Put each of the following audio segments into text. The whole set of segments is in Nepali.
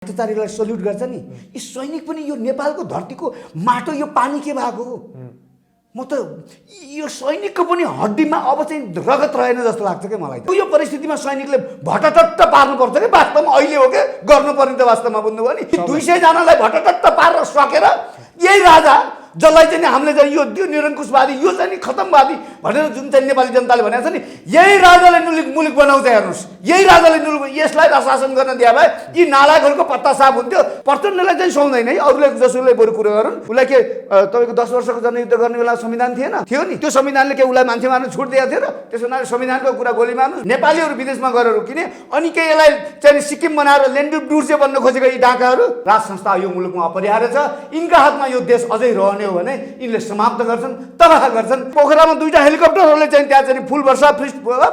अत्याचारीलाई सल्युट गर्छ नि, यी सैनिक पनि यो नेपालको धरतीको माटो यो पानी के भएको हो? म त यो सैनिकको पनि हड्डीमा अब चाहिँ रगत रहेन जस्तो लाग्छ क्या मलाई त। यो परिस्थितिमा सैनिकले भटटट्ट पार्नुपर्छ कि वास्तवमा अहिले हो क्या गर्नुपर्ने त वास्तवमा बुझ्नुभयो नि। 200 जनालाई भटटट्ट पारेर सकेर यही राजा जसलाई चाहिँ हामीले चाहिँ यो निरङ्कुशवादी यो चाहिँ खतमवादी भनेर जुन चाहिँ नेपाली जनताले भनेको छ नि, यही राजाले मुलुक बनाउँछ। हेर्नुहोस्, यही राजाले यसलाई शासन गर्न दिए भए यी नालायकहरूको पत्ता साफ हुन्थ्यो। प्रचण्डलाई चाहिँ सुहाउँदैन है, अरूले जसोले बरु कुरो गरून्। उसलाई के तपाईँको 10 वर्षको जनयुद्ध गर्ने बेला संविधान थिएन? थियो नि। त्यो संविधानले के उसलाई मान्छे मार्न छुट दिएको थियो र? त्यसो हुनाले संविधानको कुरा गोली मार्नु, नेपालीहरू विदेशमा गएर किने अनि के यसलाई चाहिँ सिक्किम बनाएर ल्यान्ड डुर्से बन्न खोजेको यी डाकाहरू राज संस्था यो मुलुकमा अपरिहार्य छ। यिनका हातमा यो देश अझै रहने हो भने यिनले समाप्त गर्छन्, तबाह गर्छन्। पोखरामा 2टा हेलिकप्टरहरूले चाहिँ त्यहाँ चाहिँ फुल वर्षा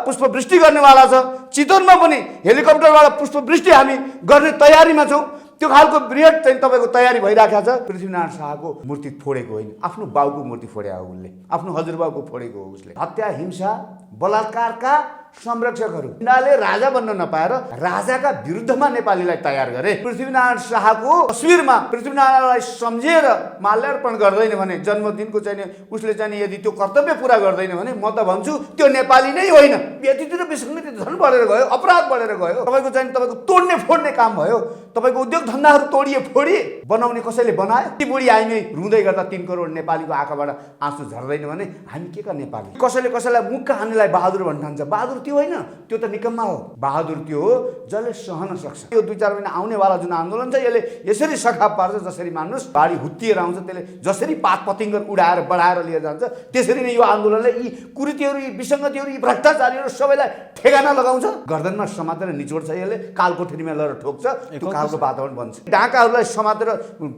पुष्पवृष्टि गर्नेवाला छ। चितवनमा पनि हेलिकप्टरबाट पुष्पवृष्टि हामी गर्ने तयारीमा छौँ। त्यो खालको बृहत चाहिँ तपाईँको तयारी भइराखेको छ। पृथ्वीनारायण शाहको मूर्ति फोडेको होइन, आफ्नो बाउको मूर्ति फोड्या हो उसले, आफ्नो हजुरबाउको फोडेको हो उसले। हत्या, हिंसा, बलात्कारका संरक्षकहरू यिनीहरूले राजा बन्न नपाएर राजाका विरुद्धमा नेपालीलाई तयार गरे। पृथ्वीनारायण शाहको तस्विरमा पृथ्वीनारायणलाई सम्झेर माल्यार्पण गर्दैन भने, जन्मदिनको चाहिँ उसले चाहिँ यदि त्यो कर्तव्य पुरा गर्दैन भने म त भन्छु त्यो नेपाली नै होइन। यतितिर विसङ्गति झन् बढेर गयो, अपराध बढेर गयो। तपाईँको तोड्ने फोड्ने काम भयो। तपाईँको उद्योग धन्दाहरू फोडिए बनाउने कसैले बनायो? ती बुढी आइमै रुँदै गर्दा 3 करोड नेपालीको आँखाबाट आँसु झर्दैन भने हामी के का नेपाली? कसैले कसैलाई मुक्का हान्नेलाई बहादुर भन्न ठान्छ। बहादुर त्यो होइन, त्यो त निकम्मा हो। बहादुर त्यो हो जसले सहन सक्छ। यो 2-4 महिना आउनेवाला जुन आन्दोलन छ यसले यसरी सखाप पार्छ। जसरी मान्नुहोस् बाढी हुत्तिएर आउँछ, त्यसले जसरी पात पतिङ्गर उडाएर बढाएर लिएर जान्छ, त्यसरी नै यो आन्दोलनले यी कुरीतिहरू, यी विसङ्गतिहरू, यी भ्रष्टाचारीहरू सबैलाई ठेगाना लगाउँछ। गर्दनमा समातेर निचोड्छ, यसले कालकोठरीमा लगेर ठोक्छ। त्यो खालको वातावरण बन्छ। डाकाहरूलाई समातेर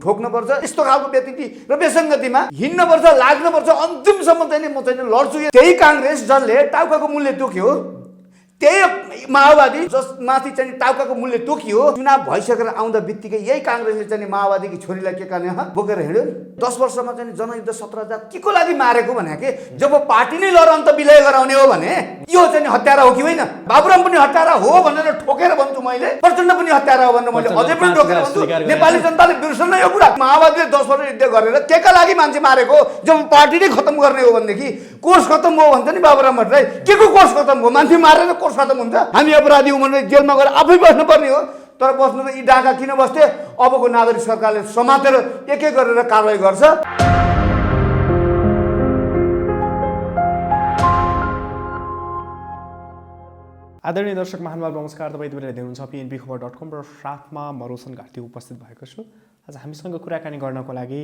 ठोक्नुपर्छ। यस्तो खालको व्यतिथि र विसङ्गतिमा हिँड्नुपर्छ, लाग्नुपर्छ। अन्तिमसम्म चाहिँ म चाहिँ लड्छु। त्यही काङ्ग्रेस जसले टाउकाको मूल्य तोक्यो, त्यही माओवादी जसमाथि चाहिँ टाउकाको मूल्य तोकियो, चुनाव भइसकेर आउँदा बित्तिकै यही काङ्ग्रेसले चाहिँ माओवादीकी छोरीलाई के गर्ने बोकेर हिँड्यो नि। 10 वर्षमा चाहिँ जनयुद्ध 17,000 के को लागि मारेको भने के जब पार्टी नै लर अन्त विलय गराउने हो भने यो चाहिँ हत्यारा हो कि होइन? बाबुराम पनि हत्यारा हो भनेर ठोकेर भन्छु मैले, प्रचण्ड पनि हत्यारा हो भनेर मैले अझै पनि ठोकेर भन्छु। नेपाली जनताले बिर्सन यो कुरा। माओवादीले 10 वर्ष युद्ध गरेर के का लागि मान्छे मारेको? जब पार्टी नै खत्म गर्ने हो भनेदेखि कोर्स खत्म हो भन्छ नि बाबुराम भट्टराई। के को कोर्स खत्म हो? मान्छे मारेर कोर्स खत्म हुन्छ? हामी अपराधी हौँ भनेर जेलमा गएर आफै बस्नुपर्ने हो। तर बस्नु त यी डाका किन बस्थे? अबको नागरिक सरकारले समातेर एक गरेर कारवाही गर्छ। आदरणीय दर्शक महानुभाव नमस्कार। तपाईँ हेर्दै हुनुहुन्छ pnbkhबर.com र साथमा म रोशन घाटी उपस्थित भएको छु। आज हामीसँग कुराकानी गर्नको लागि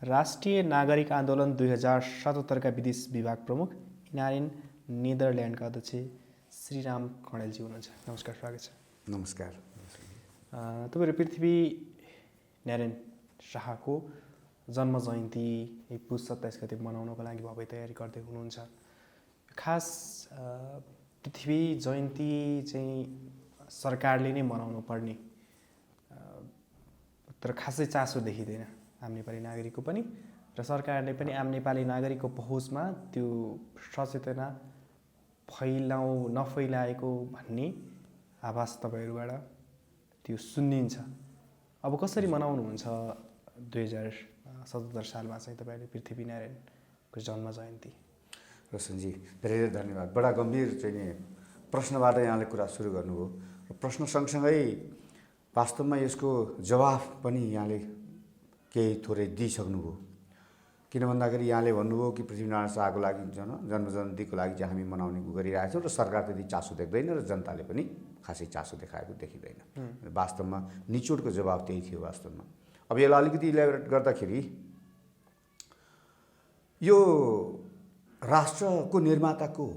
राष्ट्रिय नागरिक आन्दोलन 2077 का विदेश विभाग प्रमुख इनारिन नेदरल्यान्डका अध्यक्ष श्रीराम कणेलजी हुनुहुन्छ। नमस्कार, स्वागत छ। नमस्कार। तपाईँहरू पृथ्वीनारायण शाहको जन्म जयन्ती पुस 27 गते मनाउनको लागि भव्य तयारी गर्दै हुनुहुन्छ। खास पृथ्वी जयन्ती चाहिँ सरकारले नै मनाउनु पर्ने, तर खासै चासो देखिँदैन आम नेपाली नागरिकको पनि, र सरकारले पनि आम नेपाली नागरिकको पहुँचमा त्यो सचेतना नफैलाएको भन्ने आभास तपाईँहरूबाट त्यो सुनिन्छ। अब कसरी मनाउनुहुन्छ 2077 सालमा चाहिँ तपाईँले पृथ्वीनारायणको जन्म जयन्ती? रोशनजी धेरै धेरै धन्यवाद। बडा गम्भीर चाहिँ नि प्रश्नबाट यहाँले कुरा सुरु गर्नुभयो। प्रश्न सँगसँगै वास्तवमा यसको जवाफ पनि यहाँले केही थोरै दिइसक्नुभयो। किन भन्दाखेरि यहाँले भन्नुभयो कि पृथ्वीनारायण शाहको लागि जन्म जयन्तीको लागि चाहिँ हामी मनाउने गरिरहेको छौँ र सरकार त्यति चासो देख्दैन र जनताले पनि खासै चासो देखाएको देखिँदैन। वास्तवमा निचोडको जवाब त्यही थियो वास्तवमा। अब यसलाई अलिकति इलाबोरेट गर्दाखेरि यो राष्ट्रको निर्माताको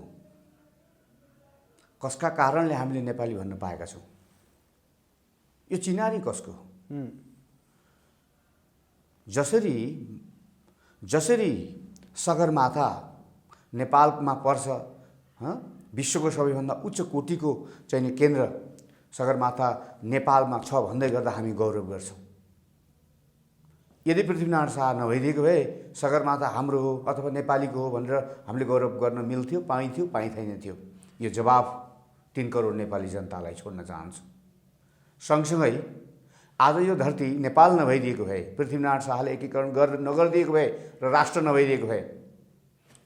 कसका कारणले हामीले नेपाली भन्न पाएका छौँ? यो चिनारी कसको? जसरी सगरमाथा नेपालमा पर्छ, विश्वको सबैभन्दा उच्च कोटिको चाहिँ केन्द्र सगरमाथा नेपालमा छ भन्दै गर्दा हामी गौरव गर्छौँ। यदि पृथ्वीनारायण शाह नभइदिएको भए सगरमाथा हाम्रो हो अथवा नेपालीको हो भनेर हामीले गौरव गर्न मिल्थ्यो, पाइँदैन थियो? यो जवाब 3 करोड नेपाली जनतालाई छोड्न चाहन्छु। सँगसँगै आज यो धरती नेपाल नभइदिएको भए, पृथ्वीनारायण शाहले एकीकरण नगरिदिएको भए र राष्ट्र नभइदिएको भए,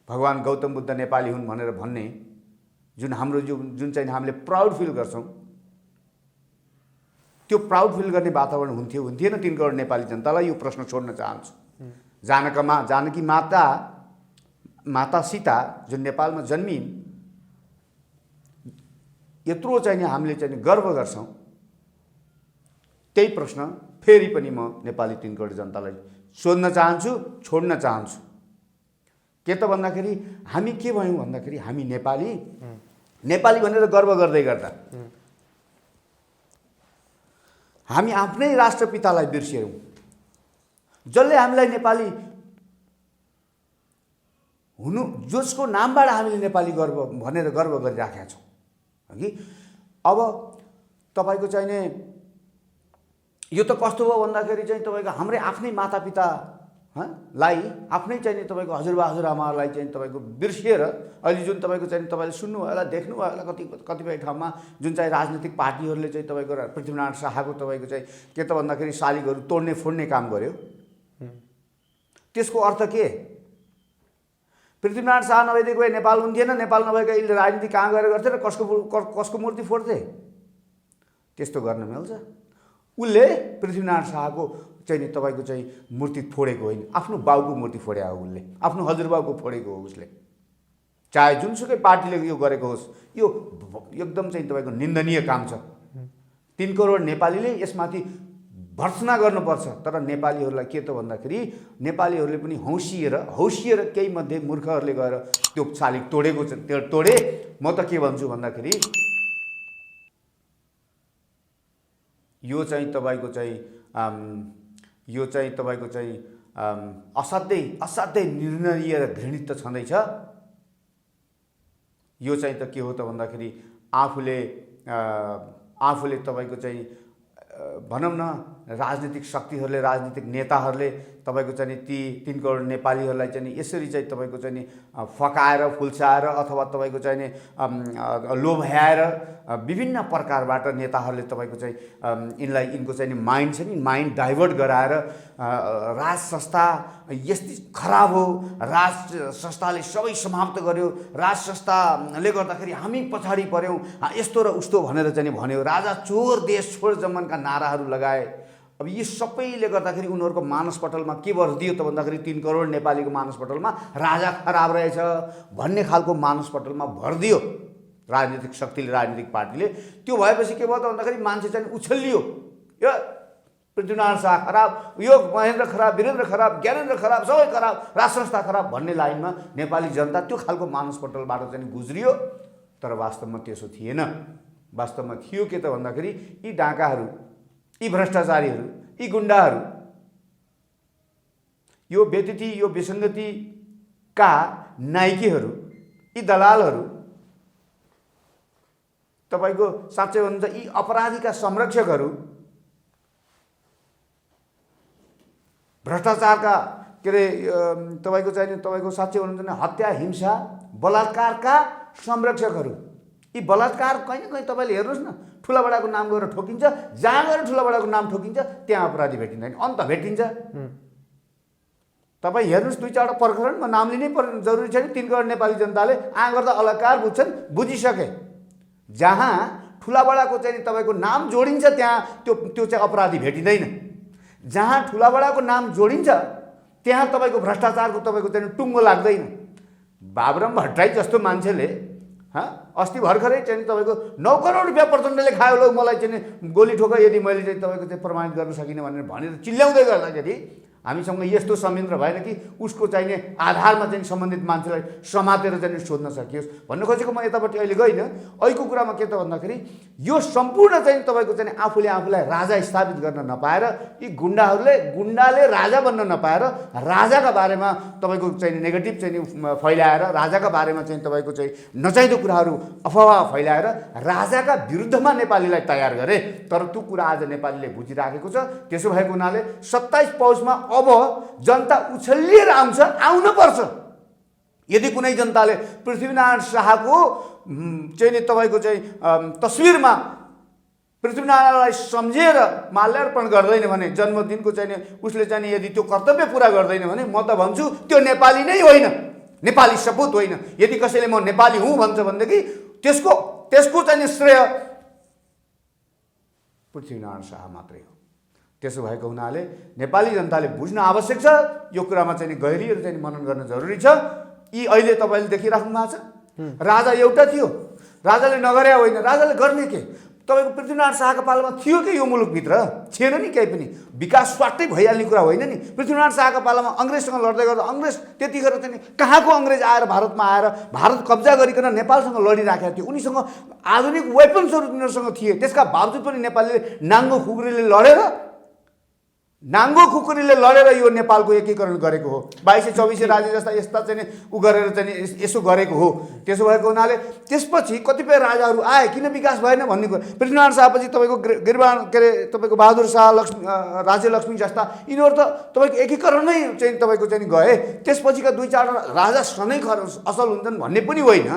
भगवान् गौतम बुद्ध नेपाली हुन् भनेर भन्ने जुन हाम्रो जुन चाहिँ हामीले प्राउड फिल गर्छौँ, त्यो प्राउड फिल गर्ने वातावरण हुन्थेन 3 करोड नेपाली जनतालाई? यो प्रश्न छोड्न चाहन्छु। जानकी माता सीता जुन नेपालमा जन्मिन्, यत्रो चाहिँ हामीले चाहिँ गर्व गर्छौँ, त्यही प्रश्न फेरि पनि म नेपाली 3 करोड जनतालाई सोध्न चाहन्छु, छोड्न चाहन्छु। के त भन्दाखेरि हामी के भयौँ भन्दाखेरि हामी नेपाली भनेर गर्व गर्दै गर्दा हामी आफ्नै राष्ट्रपितालाई बिर्स्यौँ, जसले हामीलाई नेपाली हुनु, जसको नामबाट हामीले नेपाली भनेर गर्व गरिराखेका छौँ कि। अब तपाईँको चाहिने यो त कस्तो भयो भन्दाखेरि चाहिँ तपाईँको हाम्रै आफ्नै मातापिता लाई, आफ्नै चाहिँ तपाईँको हजुरबा हजुरआमालाई चाहिँ तपाईँको बिर्सिएर अहिले जुन तपाईँको चाहिँ तपाईँले सुन्नुभयो होला, देख्नुभयो होला कतिपय ठाउँमा जुन चाहिँ राजनीतिक पार्टीहरूले चाहिँ तपाईँको पृथ्वीनारायण शाहको तपाईँको चाहिँ के त भन्दाखेरि शालिगहरू तोड्ने फोड्ने काम गर्यो। त्यसको अर्थ के? पृथ्वीनारायण शाह नभइदिएको भए नेपाल हुन्थेन, नेपाल नभएको यसले राजनीति कहाँ गएर गर्थे र कसको मूर्ति फोड्थे? त्यस्तो गर्न मिल्छ? उसले पृथ्वीनारायण शाहको चाहिँ नि तपाईँको चाहिँ मूर्ति फोडेको होइन, आफ्नो बाउको मूर्ति फोड्या हो उसले, आफ्नो हजुरबाउको फोडेको हो उसले। चाहे जुनसुकै पार्टीले यो गरेको होस्, यो एकदम चाहिँ तपाईँको निन्दनीय काम छ। 3 करोड नेपालीले यसमाथि भर्त्सना गर्नुपर्छ। तर नेपालीहरूलाई के त भन्दाखेरि नेपालीहरूले पनि हौसिएर केही मध्ये मूर्खहरूले गएर त्यो शालिग तोडेको छ, त्यो तोडे। म त के भन्छु भन्दाखेरि यो चाहिँ तपाईँको चाहिँ असाध्यै निर्णय र घृणित त छँदैछ। यो चाहिँ त के हो त भन्दाखेरि आफूले तपाईँको चाहिँ भनौँ न राजनीतिक शक्तिहरूले, राजनीतिक नेताहरूले तपाईँको चाहिँ ती 3 करोड नेपालीहरूलाई चाहिँ यसरी चाहिँ तपाईँको चाहिँ फकाएर फुल्साएर अथवा तपाईँको चाहिँ लोभ्याएर विभिन्न प्रकारबाट नेताहरूले तपाईँको चाहिँ यिनको चाहिँ माइन्ड छ नि, माइन्ड डाइभर्ट गराएर राज संस्था यस्तै खराब हो, राज संस्थाले सबै समाप्त गर्यो, राज संस्थाले गर्दाखेरि हामी पछाडि पऱ्यौँ, यस्तो र उस्तो भनेर चाहिँ भन्यो, राजा चोर देश छोड जमनका नाराहरू लगाए। अब यी सबैले गर्दाखेरि उनीहरूको मानसपटलमा के भरिदियो त भन्दाखेरि 3 करोड नेपालीको मानसपटलमा राजा खराब रहेछ भन्ने खालको मानसपटलमा भरिदियो राजनीतिक शक्तिले, राजनीतिक पार्टीले। त्यो भएपछि के भयो त भन्दाखेरि मान्छे चाहिँ उछल्लियो, यो पृथ्वीनारायण शाह खराब, यो महेन्द्र खराब, वीरेन्द्र खराब, ज्ञानेन्द्र खराब, सबै खराब, राज संस्था खराब भन्ने लाइनमा नेपाली जनता त्यो खालको मानसपटलबाट चाहिँ गुज्रियो। तर वास्तवमा त्यसो थिएन। वास्तवमा थियो के त भन्दाखेरि यी डाकाहरू, यी भ्रष्टाचारीहरू, यी गुण्डाहरू, यो व्यतिथि, यो विसङ्गतिका नायकीहरू, यी दलालहरू, तपाईँको साँच्चै भन्नुहुन्छ यी अपराधीका संरक्षकहरू, भ्रष्टाचारका के अरे तपाईँको चाहिँ तपाईँको साँच्चै भन्नुहुन्छ भने हत्या, हिंसा, बलात्कारका संरक्षकहरू, यी बलात्कार कहीँ न कहीँ तपाईँले हेर्नुहोस् न, ठुलाबडाको नाम गरेर ठोकिन्छ, जहाँ गएर ठुलाबडाको नाम ठोकिन्छ त्यहाँ अपराधी भेटिँदैन, अन्त भेटिन्छ। तपाईँ हेर्नुहोस् 2-4 प्रकरणमा नाम लिनै जरुरी छैन। 3 करोड नेपाली जनताले गर्दा अलङ्कार बुझ्छन्, बुझिसके। जहाँ ठुलाबडाको चाहिँ तपाईँको नाम जोडिन्छ त्यहाँ त्यो चाहिँ अपराधी भेटिँदैन। जहाँ ठुलाबडाको नाम जोडिन्छ त्यहाँ तपाईँको भ्रष्टाचारको तपाईँको चाहिँ टुङ्गो लाग्दैन। बाबुराम भट्टराई जस्तो मान्छेले अस्ति भर्खरै चाहिँ तपाईँको 9 करोड रुपियाँ प्रचण्डले खायो, ल मलाई चाहिँ गोली ठोक यदि मैले चाहिँ तपाईँको चाहिँ प्रमाणित गर्न सकिनँ भनेर चिल्ल्याउँदै गर्दाखेरि हामीसँग यस्तो संयन्त्र भएन कि उसको चाहिने आधारमा चाहिँ सम्बन्धित मान्छेलाई समातेर चाहिँ सोध्न सकियोस् भन्नु खोजेको। म यतापट्टि अहिले गइनँ। अहिलेको कुरामा के त भन्दाखेरि यो सम्पूर्ण चाहिँ तपाईँको चाहिँ आफूलाई राजा स्थापित गर्न नपाएर, यी गुण्डाले राजा बन्न नपाएर राजाका बारेमा तपाईँको चाहिँ नेगेटिभ चाहिँ फैलाएर, राजाका बारेमा चाहिँ तपाईँको चाहिँ नचाहिँदो कुराहरू अफवाह फैलाएर राजाका विरुद्धमा नेपालीलाई तयार गरे। तर त्यो कुरा आज नेपालीले बुझिराखेको छ। त्यसो भएको हुनाले 27 पौषमा अब जनता उछल्लिएर आउनुपर्छ। यदि कुनै जनताले पृथ्वीनारायण शाहको चाहिँ नि तपाईँको चाहिँ तस्विरमा पृथ्वीनारायणलाई सम्झेर माल्यार्पण गर्दैन भने जन्मदिनको चाहिँ उसले चाहिँ यदि त्यो कर्तव्य पुरा गर्दैन भने म त भन्छु त्यो नेपाली नै होइन, नेपाली सपुत होइन। यदि कसैले म नेपाली हुँ भन्छ भनेदेखि त्यसको चाहिँ श्रेय पृथ्वीनारायण शाह मात्रै हो। त्यसो भएको हुनाले नेपाली जनताले बुझ्न आवश्यक छ, यो कुरामा चाहिँ गहिरिएर चाहिँ मनन गर्न जरुरी छ। यी अहिले तपाईँले देखिराख्नु भएको छ, राजा एउटा थियो, राजाले नगरे होइन, राजाले गर्ने के? तपाईँको पृथ्वीनारायण शाहको पालामा थियो कि यो मुलुकभित्र थिएन नि, केही पनि विकास स्वाटै भइहाल्ने कुरा होइन नि। पृथ्वीनारायण शाहको पालामा अङ्ग्रेजसँग लड्दै गर्दा अङ्ग्रेज त्यतिखेर चाहिँ कहाँको अङ्ग्रेज आएर भारतमा आएर भारत कब्जा गरिकन नेपालसँग लडिराखेको थियो। उनीसँग आधुनिक वेपन्सहरू उनीहरूसँग थिए, त्यसका बावजुद पनि नेपालीले नाङ्गो खुकुरीले लडेर यो नेपालको एकीकरण गरेको हो। 2224 राज्य जस्ता यस्ता चाहिँ उ गरेर चाहिँ यसो गरेको हो। त्यसो भएको हुनाले त्यसपछि कतिपय राजाहरू आए, किन विकास भएन भन्ने कुरा। पृथ्वीनारायण शाहपछि तपाईँको गिरिबाण के अरे तपाईँको बहादुर शाह, राज्यलक्ष्मी जस्ता यिनीहरू त तपाईँको एकीकरणमै चाहिँ तपाईँको चाहिँ गए। त्यसपछिका 2-4 राजा सधैँ असल हुन्छन् भन्ने पनि होइन,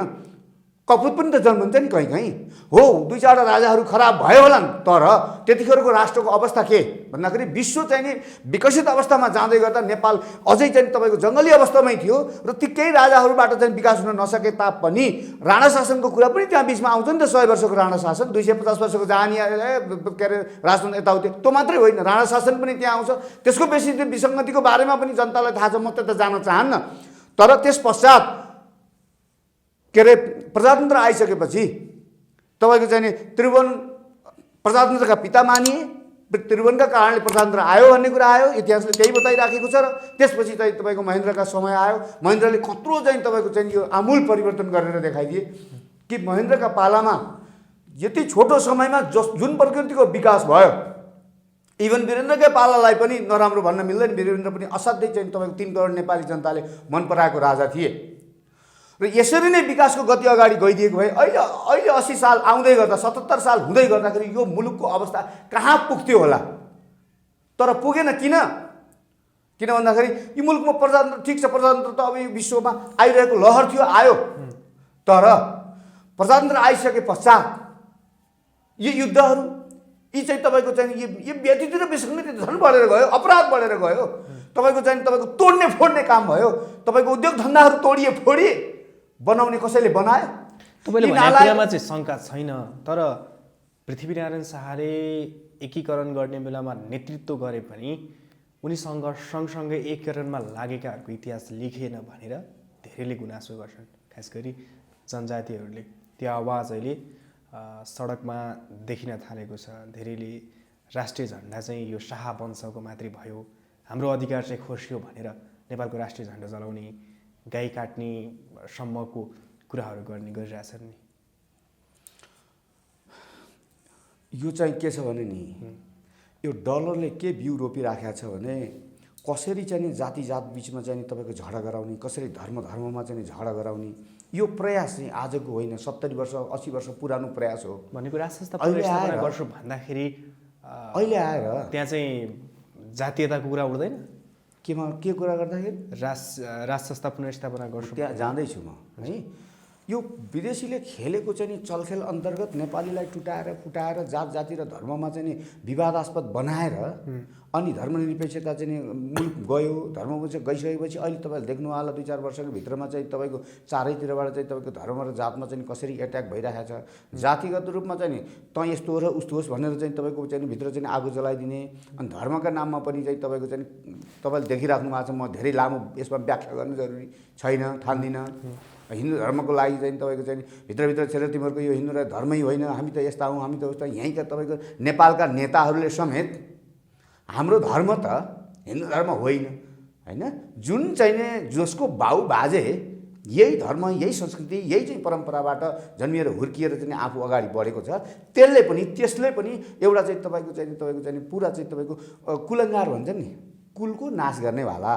कपुत पनि त जन्मन्छ नि कहीँ कहीँ हो। 2-4 राजाहरू खराब भयो होलान्, तर त्यतिखेरको राष्ट्रको अवस्था के भन्दाखेरि विश्व चाहिँ नि विकसित अवस्थामा जाँदै गर्दा नेपाल अझै चाहिँ तपाईँको जङ्गली अवस्थामै थियो र ती केही राजाहरूबाट चाहिँ विकास हुन नसके तापनि राणा शासनको कुरा पनि त्यहाँ बिचमा आउँछ नि त। 100 वर्षको राणा शासन, 250 वर्षको जहानी के अरे राजतन्त्र यताउति, त्यो मात्रै होइन, राणा शासन पनि त्यहाँ आउँछ। त्यसको बेसी विसङ्गतिको बारेमा पनि जनतालाई थाहा छ, म त्यता जान चाहन्न। तर त्यस पश्चात के अरे प्रजातन्त्र आइसकेपछि तपाईँको चाहिँ नि त्रिभुवन प्रजातन्त्रका पिता मानिए, त्रिभुवनका कारणले प्रजातन्त्र आयो भन्ने कुरा आयो, इतिहासले त्यही बताइराखेको छ। र त्यसपछि चाहिँ तपाईँको महेन्द्रका समय आयो, महेन्द्रले कत्रो चाहिँ तपाईँको चाहिँ यो आमूल परिवर्तन गरेर देखाइदिए कि महेन्द्रका पालामा यति छोटो समयमा जुन प्रकृतिको विकास भयो, इभन वीरेन्द्रकै पालालाई पनि नराम्रो भन्न मिल्दैन। वीरेन्द्र पनि असाध्यै चाहिँ तपाईँको 3 करोड नेपाली जनताले मन पराएको राजा थिए र यसरी नै विकासको गति अगाडि गइदिएको भए अहिले 80 साल आउँदै गर्दा 77 साल हुँदै गर्दाखेरि यो मुलुकको अवस्था कहाँ पुग्थ्यो होला। तर पुगेन। किन भन्दाखेरि यो मुलुकमा प्रजातन्त्र ठिक छ, प्रजातन्त्र त अब यो विश्वमा आइरहेको लहर थियो, आयो। तर प्रजातन्त्र आइसके पश्चात यो युद्धहरू यी चाहिँ तपाईँको चाहिँ यो व्यतीत र विसङ्गति झन् बढेर गयो, अपराध बढेर गयो। तपाईँको चाहिँ तपाईँको तोड्ने फोड्ने काम भयो, तपाईँको उद्योग धन्दाहरू तोडिए फोडिए, बनाउने कसैले बनायो। तपाईँले भनेको कुरामा चाहिँ शङ्का छैन, तर पृथ्वीनारायण शाहले एकीकरण गर्ने बेलामा नेतृत्व गरे पनि उनीसँग सँगसँगै एकीकरणमा लागेकाहरूको इतिहास लेखिएन भनेर धेरैले गुनासो गर्छन्। खास गरी जनजातिहरूले त्यो आवाज अहिले सडकमा देखिन थालेको छ। धेरैले राष्ट्रिय झन्डा चाहिँ यो शाह वंशको मात्रै भयो, हाम्रो अधिकार चाहिँ खोसियो भनेर नेपालको राष्ट्रिय झन्डा जलाउने, गाई काट्ने सम्मको कुराहरू गरिरहेछन् नि। यो चाहिँ के छ भने नि, यो डलरले के बिउ रोपिराखेको छ भने कसरी चाहिँ नि जाति बिचमा चाहिँ तपाईँको झगडा गराउने, कसरी धर्ममा चाहिँ झगडा गराउने, यो प्रयास चाहिँ आजको होइन, 70 वर्ष 80 वर्ष पुरानो प्रयास हो। भनेको वर्ष भन्दाखेरि अहिले आएर त्यहाँ चाहिँ जातीयताको कुरा उठ्दैन। के कुरा गर्दाखेरि राज संस्था पुनर्स्थापना गर्छु त्यहाँ जाँदैछु म है। यो विदेशीले खेलेको चाहिँ नि चलखेल अन्तर्गत नेपालीलाई फुटाएर जाति र धर्ममा चाहिँ नि विवादास्पद बनाएर अनि धर्मनिरपेक्षता चाहिँ मुलुक गयो। धर्ममा चाहिँ गइसकेपछि अहिले तपाईँले देख्नु होला 2-4 वर्षको भित्रमा चाहिँ तपाईँको चारैतिरबाट चाहिँ तपाईँको धर्म र जातमा चाहिँ कसरी एट्याक भइरहेको छ। जातिगत रूपमा चाहिँ नि तँ यस्तो हो र उस्तो होस् भनेर चाहिँ तपाईँको चाहिँ भित्र चाहिँ आगो जलाइदिने, अनि धर्मका नाममा पनि चाहिँ तपाईँको चाहिँ तपाईँले देखिराख्नु भएको छ। म धेरै लामो यसमा व्याख्या गर्नु जरुरी छैन, ठान्दिनँ। हिन्दू धर्मको लागि चाहिँ तपाईँको चाहिँ भित्रभित्र छेर तिमीहरूको यो हिन्दू धर्मै होइन, हामी त यस्ता हौँ, हामी त उस्ता, यहीँका तपाईँको नेपालका नेताहरूले समेत हाम्रो धर्म त हिन्दू धर्म होइन होइन, जुन चाहिँ जसको बाउ बाजे यही धर्म यही संस्कृति यही चाहिँ परम्पराबाट जन्मिएर हुर्किएर चाहिँ आफू अगाडि बढेको छ, त्यसले पनि एउटा चाहिँ तपाईँको चाहिँ पुरा चाहिँ तपाईँको कुलङ्गार भन्छ नि, कुलको नाश गर्नेवाला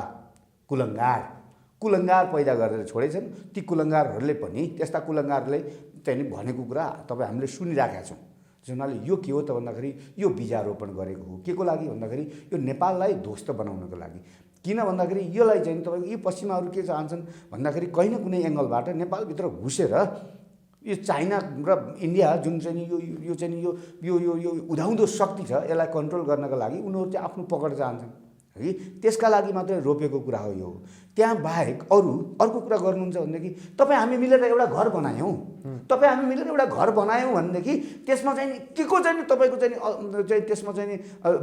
कुलङ्गार पैदा गरेर छोडेछन्। ती कुलङ्गारहरूले पनि त्यस्ता कुलङ्गारले चाहिँ भनेको कुरा तपाईँ हामीले सुनिराखेका छौँ। हुनाले यो के हो त भन्दाखेरि यो बीजारोपण गरेको हो। के को लागि भन्दाखेरि यो नेपाललाई ध्वस्त बनाउनको लागि। किन भन्दाखेरि यसलाई चाहिँ तपाईँको यी पश्चिमाहरू के चाहन्छन् भन्दाखेरि कहीँ न कुनै एङ्गलबाट नेपालभित्र घुसेर यो चाइना र इन्डिया जुन चाहिँ नि यो चाहिँ नि यो उदाउँदो शक्ति छ, यसलाई कन्ट्रोल गर्नका लागि उनीहरू चाहिँ आफ्नो पकड चाहन्छन् है, त्यसका लागि मात्रै रोपेको कुरा हो यो। त्यहाँ बाहेक अर्को कुरा गर्नुहुन्छ भनेदेखि तपाईँ हामी मिलेर एउटा घर बनायौँ, तपाईँ हामी मिलेर एउटा घर बनायौँ भनेदेखि त्यसमा चाहिँ के को चाहिँ तपाईँको चाहिँ त्यसमा चाहिँ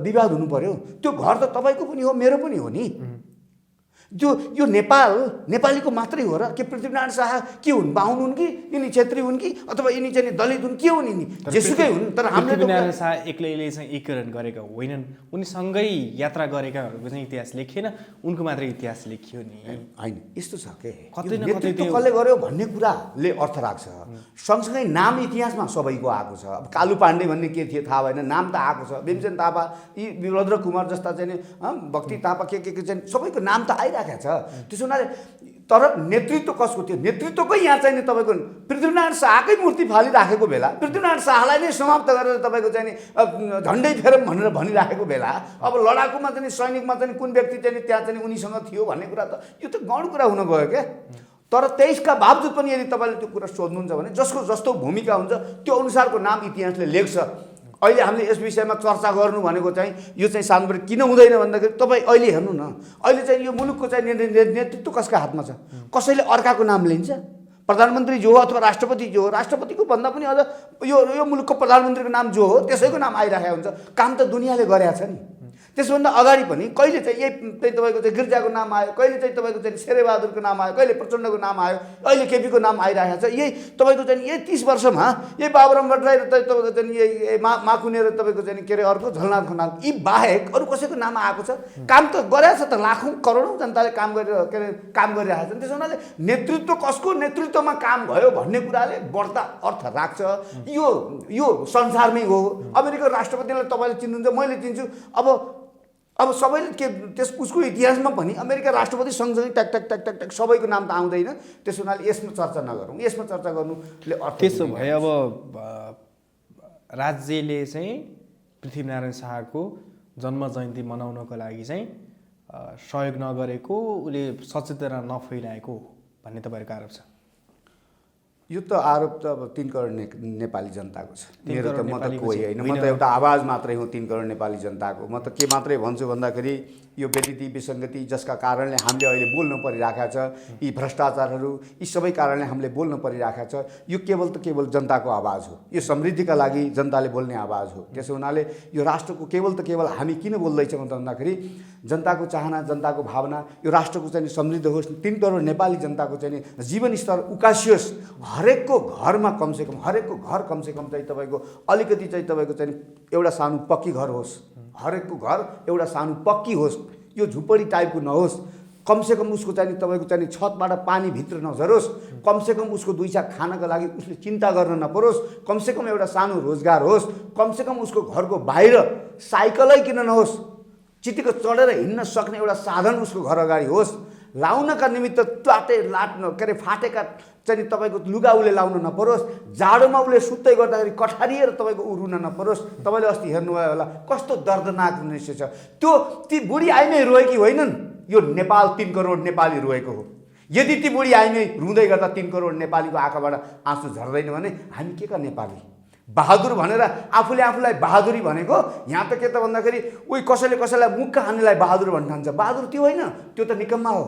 विवाद हुनु पर्यो? त्यो घर त तपाईँको पनि हो, मेरो पनि हो नि। यो नेपालीको मात्रै हो र? के पृथ्वीनारायण शाह के हुन्, बाहुन हुन् कि यिनी छेत्री हुन् कि अथवा यिनी चाहिँ दलित हुन्, के हुन् यिनी? जेसुकै हुन्, तर हामीले पृथ्वीनारायण शाह एक्लैले चाहिँ एकीकरण गरेका होइनन्, उनीसँगै यात्रा गरेकाहरूको चाहिँ इतिहास लेखिएन, उनको मात्रै इतिहास लेखियो नि। होइन, यस्तो छ के, कतै न कतै नेतृत्व कसले गर्यो भन्ने कुराले अर्थ राख्छ। सँगसँगै नाम इतिहासमा सबैको आएको छ। अब कालु पाण्डे भन्ने के थियो थाहा भएन, नाम त आएको छ। भीमसेन थापा, यी वीरभद्र कुमार जस्ता चाहिँ भक्ति थापा के चाहिँ सबैको नाम त आइरहेको छ। त्यसो हुनाले तर नेतृत्व कसको थियो? नेतृत्वकै यहाँ चाहिँ तपाईँको पृथ्वीनारायण शाहकै मूर्ति फालिराखेको बेला, पृथ्वीनारायण शाहलाई नै समाप्त गरेर तपाईँको चाहिँ झन्डै फेरौँ भनेर भनिराखेको बेला, अब लडाकुमा चाहिँ सैनिकमा चाहिँ कुन व्यक्ति चाहिँ त्यहाँ चाहिँ उनीसँग थियो भन्ने कुरा त यो त गौण कुरा हुन गयो क्या। तर 23का बावजुद पनि यदि तपाईँले त्यो कुरा सोध्नुहुन्छ भने जसको जस्तो भूमिका हुन्छ त्यो अनुसारको नाम इतिहासले लेख्छ। अहिले हामीले यस विषयमा चर्चा गर्नु भनेको चाहिँ यो चाहिँ सान्दर्भिक किन हुँदैन भन्दाखेरि तपाईँ अहिले हेर्नु न, अहिले चाहिँ यो मुलुकको चाहिँ नेतृत्व कसका हातमा छ? कसैले अर्काको नाम लिन्छ? प्रधानमन्त्री जो हो अथवा राष्ट्रपति जो हो, राष्ट्रपतिको भन्दा पनि अझ यो मुलुकको प्रधानमन्त्रीको नाम जो हो त्यसैको नाम आइरहेको हुन्छ। काम त दुनियाँले गरेको छ नि। त्यसभन्दा अगाडि पनि कहिले चाहिँ यही तपाईँको चाहिँ गिर्जाको नाम आयो, कहिले चाहिँ तपाईँको चाहिँ शेरबहादुरको नाम आयो, कहिले प्रचण्डको नाम आयो, अहिले केपीको नाम आइरहेको छ। यही तपाईँको चाहिँ यही 30 वर्षमा यही बाबुराम भट्टराई र तपाईँको चाहिँ यही माकुने र तपाईँको चाहिँ के अरे अर्को झलनाथ खनाल, यी बाहेक अरू कसैको नाम आएको छ? काम त गरेको छ त, लाखौँ करोडौँ जनताले काम गरेर के अरे काम गरिरहेको छन्। त्यसो हुनाले नेतृत्व कसको नेतृत्वमा काम भयो भन्ने कुराले बढ्ता अर्थ राख्छ। यो संसारमै हो। अमेरिका राष्ट्रपतिलाई तपाईँले चिन्नुहुन्छ, मैले चिन्छु। अब सबैले के उसको इतिहासमा पनि अमेरिका राष्ट्रपति सँगसँगै ट्याक ट्याक ट्याक ट्याक ट्याक सबैको नाम त आउँदैन। त्यसो हुनाले यसमा चर्चा नगरौँ, यसमा चर्चा गर्नुले अर्थ। त्यसो भए अब राज्यले चाहिँ पृथ्वीनारायण शाहको जन्म जयन्ती मनाउनको लागि चाहिँ सहयोग नगरेको, उसले सचेतना नफैलाएको भन्ने तपाईँहरूको आरोप छ। यो त आरोप त अब 3 करोड नेपाली जनताको छ। मेरो त म त कोही होइन, म त एउटा आवाज मात्रै हो 3 करोड नेपाली जनताको। म त के मात्रै भन्छु भन्दाखेरि यो व्यतिथि विसङ्गति जसका कारणले हामीले अहिले बोल्न परिरहेका छ, यी भ्रष्टाचारहरू, यी सबै कारणले हामीले बोल्न परिरहेका छ। यो केवल जनताको आवाज हो। यो समृद्धिका लागि जनताले बोल्ने आवाज हो। त्यसो हुनाले यो राष्ट्रको केवल हामी किन बोल्दैछौँ भन्दाखेरि जनताको चाहना, जनताको भावना, यो राष्ट्रको चाहिँ समृद्ध होस्, 3 करोड नेपाली जनताको चाहिँ जीवन स्तर उकासियोस्। हरेकको घरमा हरेकको घर कमसेकम चाहिँ तपाईँको अलिकति चाहिँ तपाईँको चाहिँ एउटा सानो पक्की घर होस्। हरेकको घर एउटा सानो पक्की होस्, यो झुपडी टाइपको नहोस्। कमसेकम उसको चाहिँ तपाईँको चाहिँ छतबाट पानी भित्र नझरोस्। कमसेकम उसको 2 छाक खानको लागि उसले चिन्ता गर्न नपरोस्। कमसेकम एउटा सानो रोजगार होस्। कमसेकम उसको घरको बाहिर साइकलै किन नहोस्, चिटिक्क चढेर हिँड्न सक्ने एउटा साधन उसको घर अगाडि होस्। लाउनका निमित्त के अरे फाटेका चाहिँ तपाईँको लुगा उसले लाउन नपरोस्। जाडोमा उसले सुत्दै गर्दाखेरि कठारिएर तपाईँको ऊ रुन नपरोस्। तपाईँले अस्ति हेर्नुभयो होला कस्तो दर्दनाक दृश्य छ त्यो। ती बुढी आइमै रोएकी होइनन्, यो नेपाल 3 करोड नेपाली रोएको हो। यदि ती बुढी आइमै रुँदै गर्दा 3 करोड नेपालीको आँखाबाट आँसु झर्दैन भने हामी के का नेपाली? बहादुर भनेर आफूलाई बहादुरी भनेको यहाँ त के त भन्दाखेरि उही कसैलाई मुक्का हान्नेलाई बहादुर भन्न ठान्छ। बहादुर त्यो होइन, त्यो त निकम्मा हो।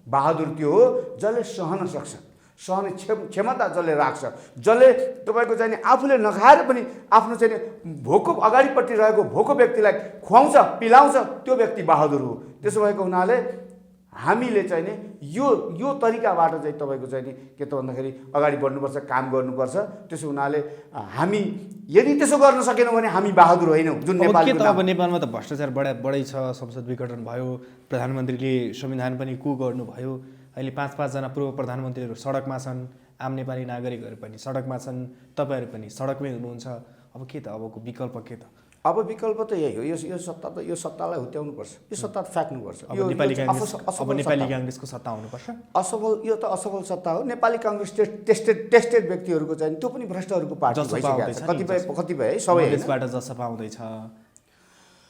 बहादुर त्यो हो जसले सहन सक्छ, सहने क्षमता जसले राख्छ, जसले तपाईँको चाहिँ आफूले नखाएर पनि आफ्नो चाहिँ भोको अगाडिपट्टि रहेको भोको व्यक्तिलाई खुवाउँछ पिलाउँछ, त्यो व्यक्ति बहादुर हो। त्यसो भएको हुनाले हामीले चाहिँ नि यो तरिकाबाट चाहिँ तपाईँको चाहिँ नि के त भन्दाखेरि अगाडि बढ्नुपर्छ, काम गर्नुपर्छ। त्यसो हुनाले हामी यदि त्यसो गर्न सकेनौँ भने हामी बहादुर होइनौँ। जुन नेपाली अब नेपालमा त भ्रष्टाचार बढै छ, संसद विघटन भयो, प्रधानमन्त्रीले संविधान पनि कु गर्नुभयो। अहिले 5-5 जना पूर्व प्रधानमन्त्रीहरू सडकमा छन्, आम नेपाली नागरिकहरू पनि सडकमा छन्, तपाईँहरू पनि सडकमै हुनुहुन्छ। अब के त अबको विकल्प के त? अब विकल्प त यही हो, यो सत्तालाई हुत्याउनुपर्छ, यो सत्ता फ्याँक्नुपर्छ। यो नेपाली काङ्ग्रेसको सत्ता हुनुपर्छ। यो त असफल सत्ता हो। नेपाली काङ्ग्रेस टेस्टेड व्यक्तिहरूको चाहिँ त्यो पनि भ्रष्टहरूको पार्टी भइसकेको छ। कतिपय है, सबै देशबाट जसपा आउँदैछ।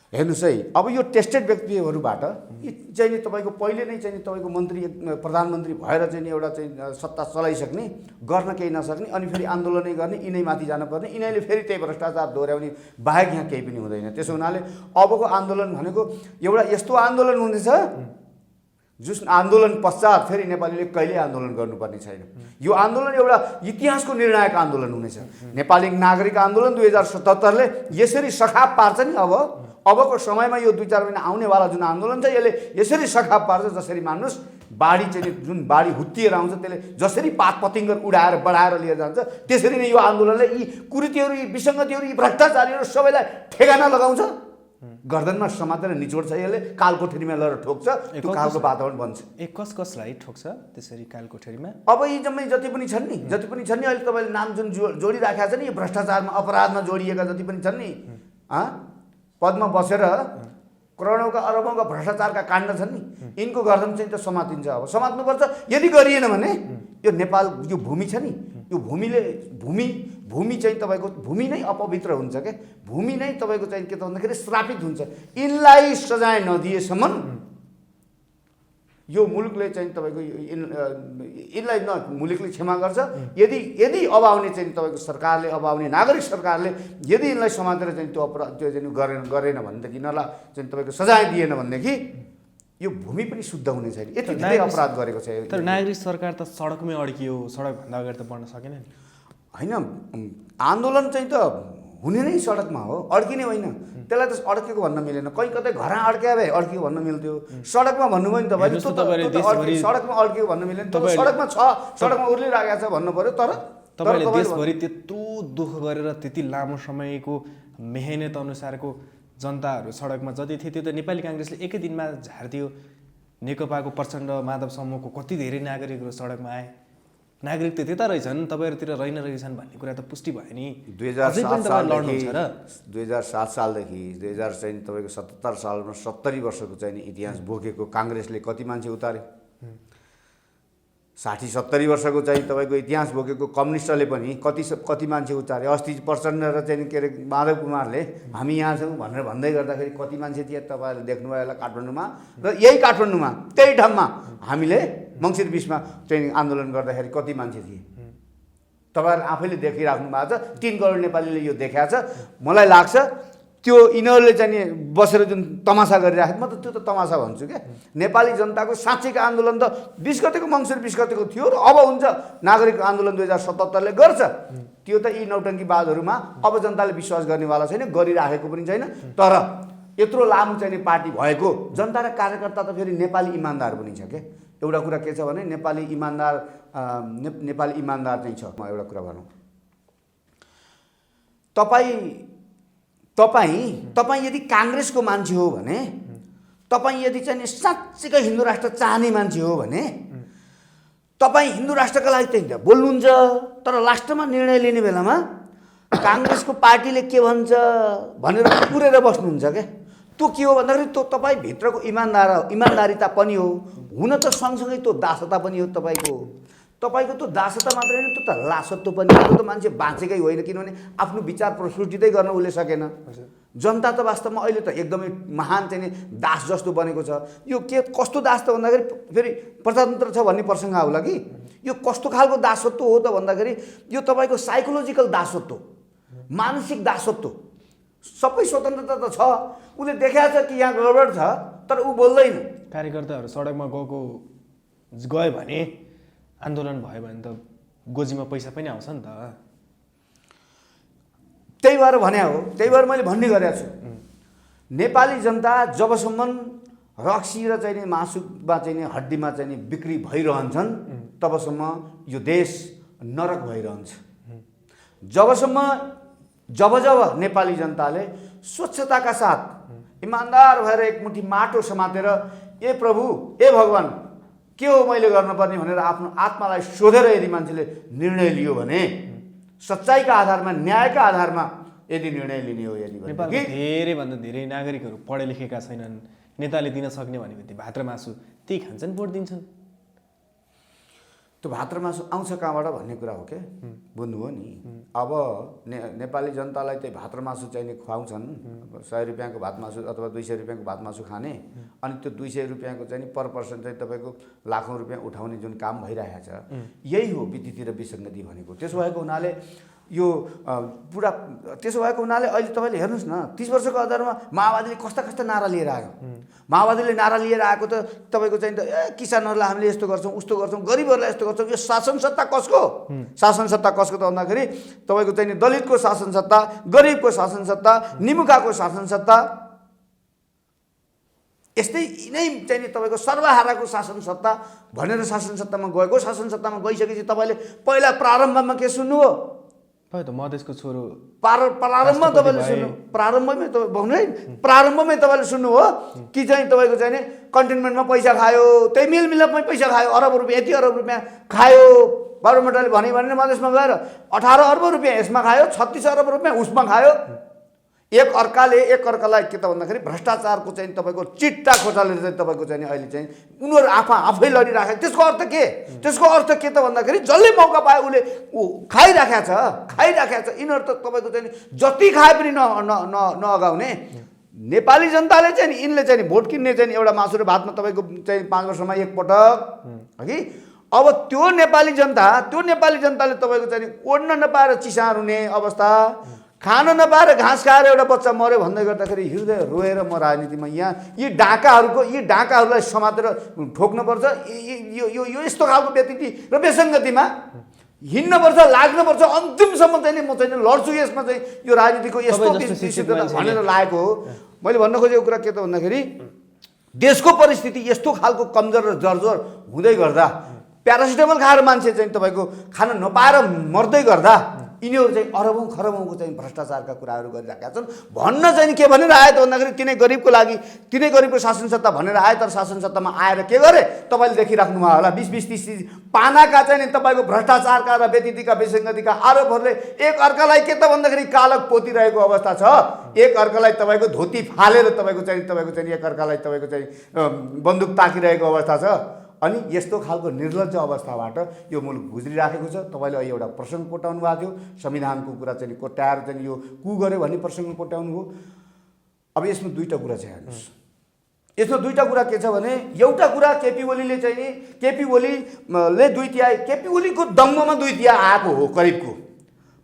हेर्नुहोस् है, अब यो टेस्टेड व्यक्तिहरूबाट यी चाहिँ नि तपाईँको पहिले नै चाहिँ नि तपाईँको मन्त्री प्रधानमन्त्री भएर चाहिँ नि एउटा चाहिँ सत्ता चलाइसक्ने, गर्न केही नसक्ने, अनि फेरि आन्दोलनै गर्ने, यिनै माथि जानुपर्ने, यिनीहरूले फेरि त्यही भ्रष्टाचार दोहोऱ्याउने बाहेक यहाँ केही पनि हुँदैन। त्यसो हुनाले अबको आन्दोलन भनेको एउटा यस्तो आन्दोलन हुनेछ जुन आन्दोलन पश्चात फेरि नेपालीले कहिल्यै आन्दोलन गर्नुपर्ने छैन। यो आन्दोलन एउटा इतिहासको निर्णायक आन्दोलन हुनेछ। नेपाली नागरिक आन्दोलन 2077ले यसरी सखाप पार्छ नि। अबको समयमा यो 2-4 महिना आउनेवाला जुन आन्दोलन छ यसले यसरी सखाप पार्छ, जसरी मान्नुहोस् बाढी चाहिँ जुन बाढी हुत्तिएर आउँछ त्यसले जसरी पात पतिङ्गर उडाएर बढाएर लिएर जान्छ, त्यसरी नै यो आन्दोलनले यी कुरीतिहरू, यी विसङ्गतिहरू, यी भ्रष्टाचारीहरू सबैलाई ठेगाना लगाउँछ, गर्दनमा समातेर निचोड्छ, यसले कालकोठरीमा लगेर ठोक्छ, त्यो कालको वातावरण बन्छ। कस कसलाई ठोक्छ त्यसरी कालकोठरीमा? अब यी जम्मै जति पनि छन् नि अहिले तपाईँले नाम जुन जोडिराखेका छ नि, यो भ्रष्टाचारमा अपराधमा जोडिएका जति पनि छन् नि, पदमा बसेर करोडौँका अरबौँका भ्रष्टाचारका काण्ड छन् नि, यिनको गर्दन चाहिँ त समातिन्छ। अब समात्नुपर्छ। यदि गरिएन भने यो नेपाल, यो भूमि छ नि, यो भूमि चाहिँ तपाईँको भूमि नै अपवित्र हुन्छ क्या। भूमि नै तपाईँको चाहिँ के त भन्दाखेरि श्रापित हुन्छ। यिनलाई सजाय नदिएसम्म यो मुलुकले चाहिँ तपाईँको यिनलाई मुलुकले क्षमा गर्छ। यदि अब आउने चाहिँ तपाईँको सरकारले, अब आउने नागरिक सरकारले यदि यिनलाई समातेर चाहिँ त्यो अपराध त्यो चाहिँ गरेन भनेदेखि, यिनीहरूलाई चाहिँ तपाईँको सजाय दिएन भनेदेखि यो भूमि पनि शुद्ध हुने छैन। यति धेरै अपराध गरेको छ। तर नागरिक सरकार त सडकमै अड्कियो, सडकभन्दा अगाडि त बढ्न सकेन नि। होइन, आन्दोलन चाहिँ त हुने नै सडकमा हो, अड्किने होइन। त्यसलाई त अड्केको भन्न मिलेन। कहीँ कतै घर अड्क्या भए अड्कियो भन्न मिल्थ्यो, सडकमा भन्नुभयो नि तपाईँले। सडकमा अड्कियो भन्न मिलेन, सडकमा छ, सडकमा उर्लिरहेको छ भन्नु पर्यो। तर तपाईँले देशभरि त्यत्रो दुःख गरेर त्यति लामो समयको मेहनत अनुसारको जनताहरू सडकमा जति थिए त्यो त नेपाली काङ्ग्रेसले एकै दिनमा झारिदियो। नेकपाको प्रचण्ड माधव समूहको कति धेरै नागरिकहरू सडकमा आए। नागरिक त त्यता रहेछन्, तपाईँहरूतिर रहेछन् भन्ने कुरा त पुष्टि भयो नि। 2007 सालदेखि 2077 सालमा 70 वर्षको चाहिँ नि इतिहास बोकेको काङ्ग्रेसले कति मान्छे उतार्यो? 60-70 वर्षको चाहिँ तपाईँको इतिहास बोकेको कम्युनिस्टले पनि कति मान्छे उतारे? अस्ति प्रचण्ड र चाहिँ के अरे माधव कुमारले हामी यहाँ छौँ भनेर भन्दै गर्दाखेरि कति मान्छे थिए तपाईँहरूले देख्नुभयो होला काठमाडौँमा। र यही काठमाडौँमा त्यही ठाउँमा हामीले मङ्सिर 20मा चाहिँ आन्दोलन गर्दाखेरि कति मान्छे थिए तपाईँहरू आफैले देखिराख्नु भएको छ। 3 करोड नेपालीले यो देखाएको छ। मलाई लाग्छ त्यो यिनीहरूले चाहिँ नि बसेर जुन तमासा गरिराखेको, म त त्यो त तमासा भन्छु क्या। नेपाली जनताको साँच्चैको आन्दोलन त 20 गतेको मङ्सिर 20 गतेको थियो र अब हुन्छ नागरिक आन्दोलन 2077ले गर्छ। त्यो त यी नौटङ्कीवादहरूमा अब जनताले विश्वास गर्नेवाला छैन, गरिराखेको पनि छैन। तर यत्रो लामो चाहिँ नि पार्टी भएको जनता र कार्यकर्ता त फेरि नेपाली इमान्दार पनि छ क्या। एउटा कुरा के छ भने नेपाली इमान्दार चाहिँ छ। म एउटा कुरा भनौँ, तपाईँ यदि काङ्ग्रेसको मान्छे हो भने, तपाईँ यदि चाहिँ साँच्चैकै हिन्दू राष्ट्र चाहने मान्छे हो भने तपाईँ हिन्दू राष्ट्रका लागि चाहिँ बोल्नुहुन्छ। तर लास्टमा निर्णय लिने बेलामा काङ्ग्रेसको पार्टीले के भन्छ भनेर पुरेर बस्नुहुन्छ क्या। त्यो के हो भन्दाखेरि त्यो तपाईँ भित्रको इमान्दारिता पनि हो। हुन त सँगसँगै त्यो दासता पनि हो। तपाईँको त्यो दासता मात्रै होइन, त्यो त लासत्व पनि हो। त्यो त मान्छे बाँचेकै होइन, किनभने आफ्नो विचार प्रस्तुतै गर्न उसले सकेन। जनता त वास्तवमा अहिले त एकदमै महान चाहिँ नि दास जस्तो बनेको छ। यो कस्तो दास त भन्दाखेरि फेरि प्रजातन्त्र छ भन्ने प्रसङ्ग आउला कि यो कस्तो खालको दासत्व हो त भन्दाखेरि यो तपाईँको साइकोलोजिकल दासत्व, मानसिक दासत्व। सबै स्वतन्त्रता त छ, उसले देखाएको छ कि यहाँ गडबड छ, तर ऊ बोल्दैन। कार्यकर्ताहरू सडकमा गयो भने, आन्दोलन भयो भने त गोजीमा पैसा पनि आउँछ नि त। त्यही भएर भने हो, त्यही भएर मैले भन्ने गरेको छु, नेपाली जनता जबसम्म रक्सी र चाहिँ नि मासुमा चाहिँ नि हड्डीमा चाहिँ नि बिक्री भइरहन्छन् तबसम्म यो देश नरक भइरहन्छ। जब नेपाली जनताले स्वच्छताका साथ इमान्दार भएर एकमुठी माटो समातेर ए प्रभु, ए भगवान, के हो मैले गर्नुपर्ने भनेर आफ्नो आत्मालाई सोधेर यदि मान्छेले निर्णय लियो भने, सच्चाइका आधारमा, न्यायका आधारमा यदि निर्णय लिने हो, यदि नेपालमा धेरैभन्दा धेरै नागरिकहरू पढे लेखेका छैनन्, नेताले दिन सक्ने भनेको भात र मासु त्यही खान्छन्, भोट दिन्छन्। त्यो भात र मासु आउँछ कहाँबाट भन्ने कुरा हो क्या बुझ्नुभयो नि। अब नेपाली जनतालाई त्यही भात र मासु चाहिँ नि खुवाउँछन् 100 रुपियाँको भात मासु अथवा 200 रुपियाँको भात मासु खाने, अनि त्यो 200 रुपियाँको चाहिँ नि पर पर्सन चाहिँ तपाईँको लाखौँ रुपियाँ उठाउने जुन काम भइरहेको छ, यही हो विधितिर विसङ्गति भनेको। त्यसो भएको हुनाले यो पुरा त्यसो भएको हुनाले अहिले तपाईँले हेर्नुहोस् न 30 वर्षको अवधिमा माओवादीले कस्ता कस्ता नारा लिएर आयो। माओवादीले नारा लिएर आएको त तपाईँको चाहिँ त किसानहरूलाई हामीले यस्तो गर्छौँ उस्तो गर्छौँ, गरिबहरूलाई यस्तो गर्छौँ। यो शासन सत्ता कसको? शासन सत्ता कसको त भन्दाखेरि तपाईँको चाहिँ नि दलितको शासन सत्ता, गरिबको शासन सत्ता, निमुखाको शासन सत्ता, यस्तै यिनै चाहिँ नि तपाईँको सर्वहाराको शासन सत्ता भनेर शासन सत्तामा गएको। शासन सत्तामा गइसकेपछि तपाईँले पहिला प्रारम्भमा के सुन्नुभयो? भयो त मधेसको छोरो प्रारम्भमा तपाईँले सुन्नु, प्रारम्भमै तपाईँ भन्नु है, प्रारम्भमै तपाईँले सुन्नुभयो कि चाहिँ तपाईँको चाहिँ नि कन्टेनमेन्टमा पैसा खायो, त्यही मिलमिलापमै पैसा खायो, अरब रुपियाँ यति अरब रुपियाँ खायो। बाबुरामभट्टराले भन्यो भने मधेसमा गएर 18 अर्ब रुपियाँ यसमा खायो, 36 अर्ब रुपियाँ उसमा खायो। एक अर्कालाई के त भन्दाखेरि भ्रष्टाचारको चाहिँ तपाईँको चिट्टा खोटालेर चाहिँ तपाईँको चाहिँ अहिले चाहिँ उनीहरू आफै लडिराखेको। त्यसको अर्थ के? त्यसको अर्थ के त भन्दाखेरि जसले मौका पायो उसले खाइराखेको छ। यिनीहरू त तपाईँको चाहिँ जति खाए पनि नअगाउने। नेपाली जनताले चाहिँ यिनले चाहिँ भोट किन्ने चाहिँ एउटा मासु र भातमा तपाईँको चाहिँ 5 वर्षमा एकपटक कि अब त्यो नेपाली जनताले तपाईँको चाहिँ ओड्न नपाएर चिसार हुने अवस्था, खान नपाएर घाँस खाएर एउटा बच्चा मर्यो भन्दै गर्दाखेरि हृदय रोएर म राजनीतिमा यहाँ यी डाकाहरूलाई समातेर ठोक्नुपर्छ। यो यस्तो खालको व्यक्ति र विसङ्गतिमा हिँड्नुपर्छ, लाग्नुपर्छ। अन्तिमसम्म चाहिँ नि म चाहिँ लड्छु यसमा चाहिँ यो राजनीतिको यस्तो भनेर लागेको हो। मैले भन्न खोजेको कुरा के त भन्दाखेरि देशको परिस्थिति यस्तो खालको कमजोर र जर्जर हुँदै गर्दा, प्यारासिटामोल खाएर मान्छे चाहिँ तपाईँको खान नपाएर मर्दै गर्दा यिनीहरू चाहिँ अरबौँ खरबौँको चाहिँ भ्रष्टाचारका कुराहरू गरिरहेका छन्। भन्न चाहिँ के भनेर आयो त भन्दाखेरि तिनै गरिबको शासन सत्ता भनेर आयो। तर शासन सत्तामा आएर के गरे तपाईँले देखिराख्नु भयो होला 20-30 पानाका चाहिँ नि तपाईँको भ्रष्टाचारका र व्यतिथिका विसङ्गतिका आरोपहरूले एक अर्कालाई के त भन्दाखेरि कालक पोतिरहेको अवस्था छ। एक अर्कालाई तपाईँको धोती फालेर तपाईँको चाहिँ एक अर्कालाई तपाईँको चाहिँ बन्दुक ताकिरहेको अवस्था छ। अनि यस्तो खालको निर्लज्ज अवस्थाबाट यो मुलुक गुज्रिराखेको छ। तपाईँले अहिले एउटा प्रसङ्ग कोट्याउनु भएको थियो, संविधानको कुरा चाहिँ कोट्याएर चाहिँ यो कु गर्यो भन्ने प्रसङ्ग कोट्याउनु हो। अब यसमा दुईवटा कुरा चाहिँ हेर्नुहोस्, यसमा दुईवटा कुरा के छ भने एउटा कुरा केपी ओलीले चाहिँ नि केपी ओलीको दम्बमा 2 तिहाई आएको हो करिबको,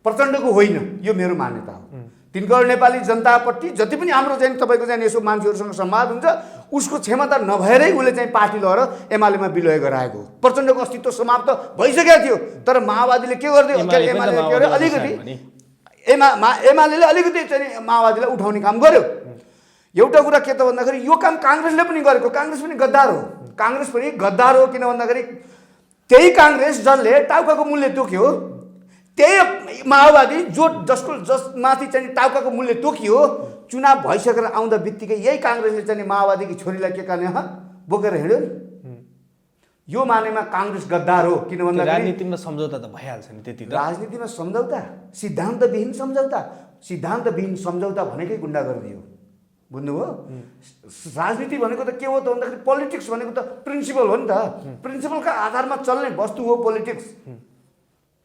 प्रचण्डको होइन। यो मेरो मान्यता हो। तिनको नेपाली जनतापट्टि जति पनि हाम्रो चाहिँ तपाईँको चाहिँ यसो मान्छेहरूसँग संवाद हुन्छ उसको क्षमता नभएरै उसले चाहिँ पार्टी लगेर एमालेमा विलय गराएको हो। प्रचण्डको अस्तित्व समाप्त भइसकेको थियो। तर माओवादीले के गरिदियो? एमाले अलिकति चाहिँ माओवादीलाई उठाउने काम गर्यो। एउटा कुरा के त भन्दाखेरि यो काम काङ्ग्रेसले पनि गरेको। काङ्ग्रेस पनि गद्दार हो। किन भन्दाखेरि त्यही काङ्ग्रेस जसले टाउकाको मूल्य तोक्यो, त्यही माओवादी जसमाथि चाहिँ टाउकाको मूल्य तोकियो, चुनाव भइसकेर आउँदा बित्तिकै यही काङ्ग्रेसले चाहिँ माओवादीकी छोरीलाई के गर्ने बोकेर हिँड्यो नि। यो मानेमा काङ्ग्रेस गद्दार हो। किन भन्दा राजनीतिमा सम्झौता त भइहाल्छ नि। त्यति राजनीतिमा सम्झौता, सिद्धान्तविहीन सम्झौता भनेकै गुन्डागर्दी हो। बुझ्नुभयो? राजनीति भनेको त के हो त भन्दाखेरि पोलिटिक्स भनेको त प्रिन्सिपल हो नि त। प्रिन्सिपलका आधारमा चल्ने वस्तु हो पोलिटिक्स।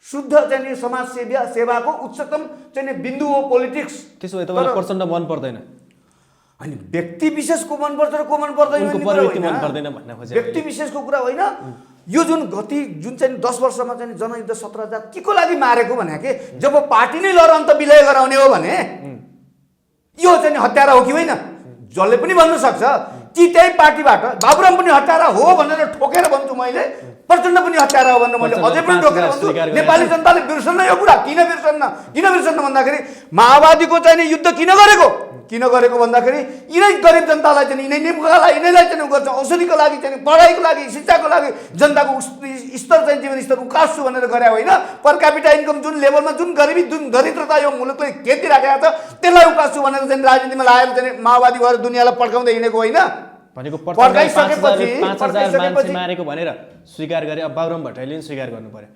शुद्ध चाहिँ समाज सेवाको उच्चतम चाहिँ बिन्दु हो पोलिटिक्स। त्यसो भए तपाईँलाई प्रचण्ड मन पर्दैन? अनि व्यक्ति विशेषको मन पर्छ र को मन पर्दैन व्यक्ति विशेषको कुरा होइन। यो जुन चाहिँ 10 वर्षमा चाहिँ जनयुद्ध 17,000 के को लागि मारेको भने के जब पार्टी नै लर अन्त विलय गराउने हो भने यो चाहिँ हत्यारा हो कि होइन? जसले पनि भन्न सक्छ कि त्यही पार्टीबाट बाबुराम पनि हत्यारा हो भनेर ठोकेर भन्छु मैले, प्रचण्ड पनि हत्यारा हो भनेर मैले अझै पनि ठोकेर भन्छु। नेपाली जनताले बिर्सन्न यो कुरा। किन बिर्सन्न भन्दाखेरि माओवादीको चाहिँ युद्ध किन गरेको भन्दाखेरि यिनै गरिब जनतालाई चाहिँ यिनै निमुखालाई यिनैलाई चाहिँ गर्छ, औषधिको लागि चाहिँ पढाइको लागि शिक्षाको लागि जनताको स्तर चाहिँ जीवन स्तर उकास्छु भनेर गरे होइन। पर क्यापिटा इन्कम जुन लेभलमा जुन गरिबी जुन दरिद्रता यो मुलुकले खेतिराखेको छ त्यसलाई उकास्छु भनेर चाहिँ राजनीतिमा लागेर चाहिँ माओवादी भएर दुनियाँलाई पड्काउँदै हिँडेको होइन। भनेको 5,000 मान्छे मारेको भनेर स्वीकार गरे। अब बाबुराम भट्टराईले पनि स्वीकार गर्नु पर्यो।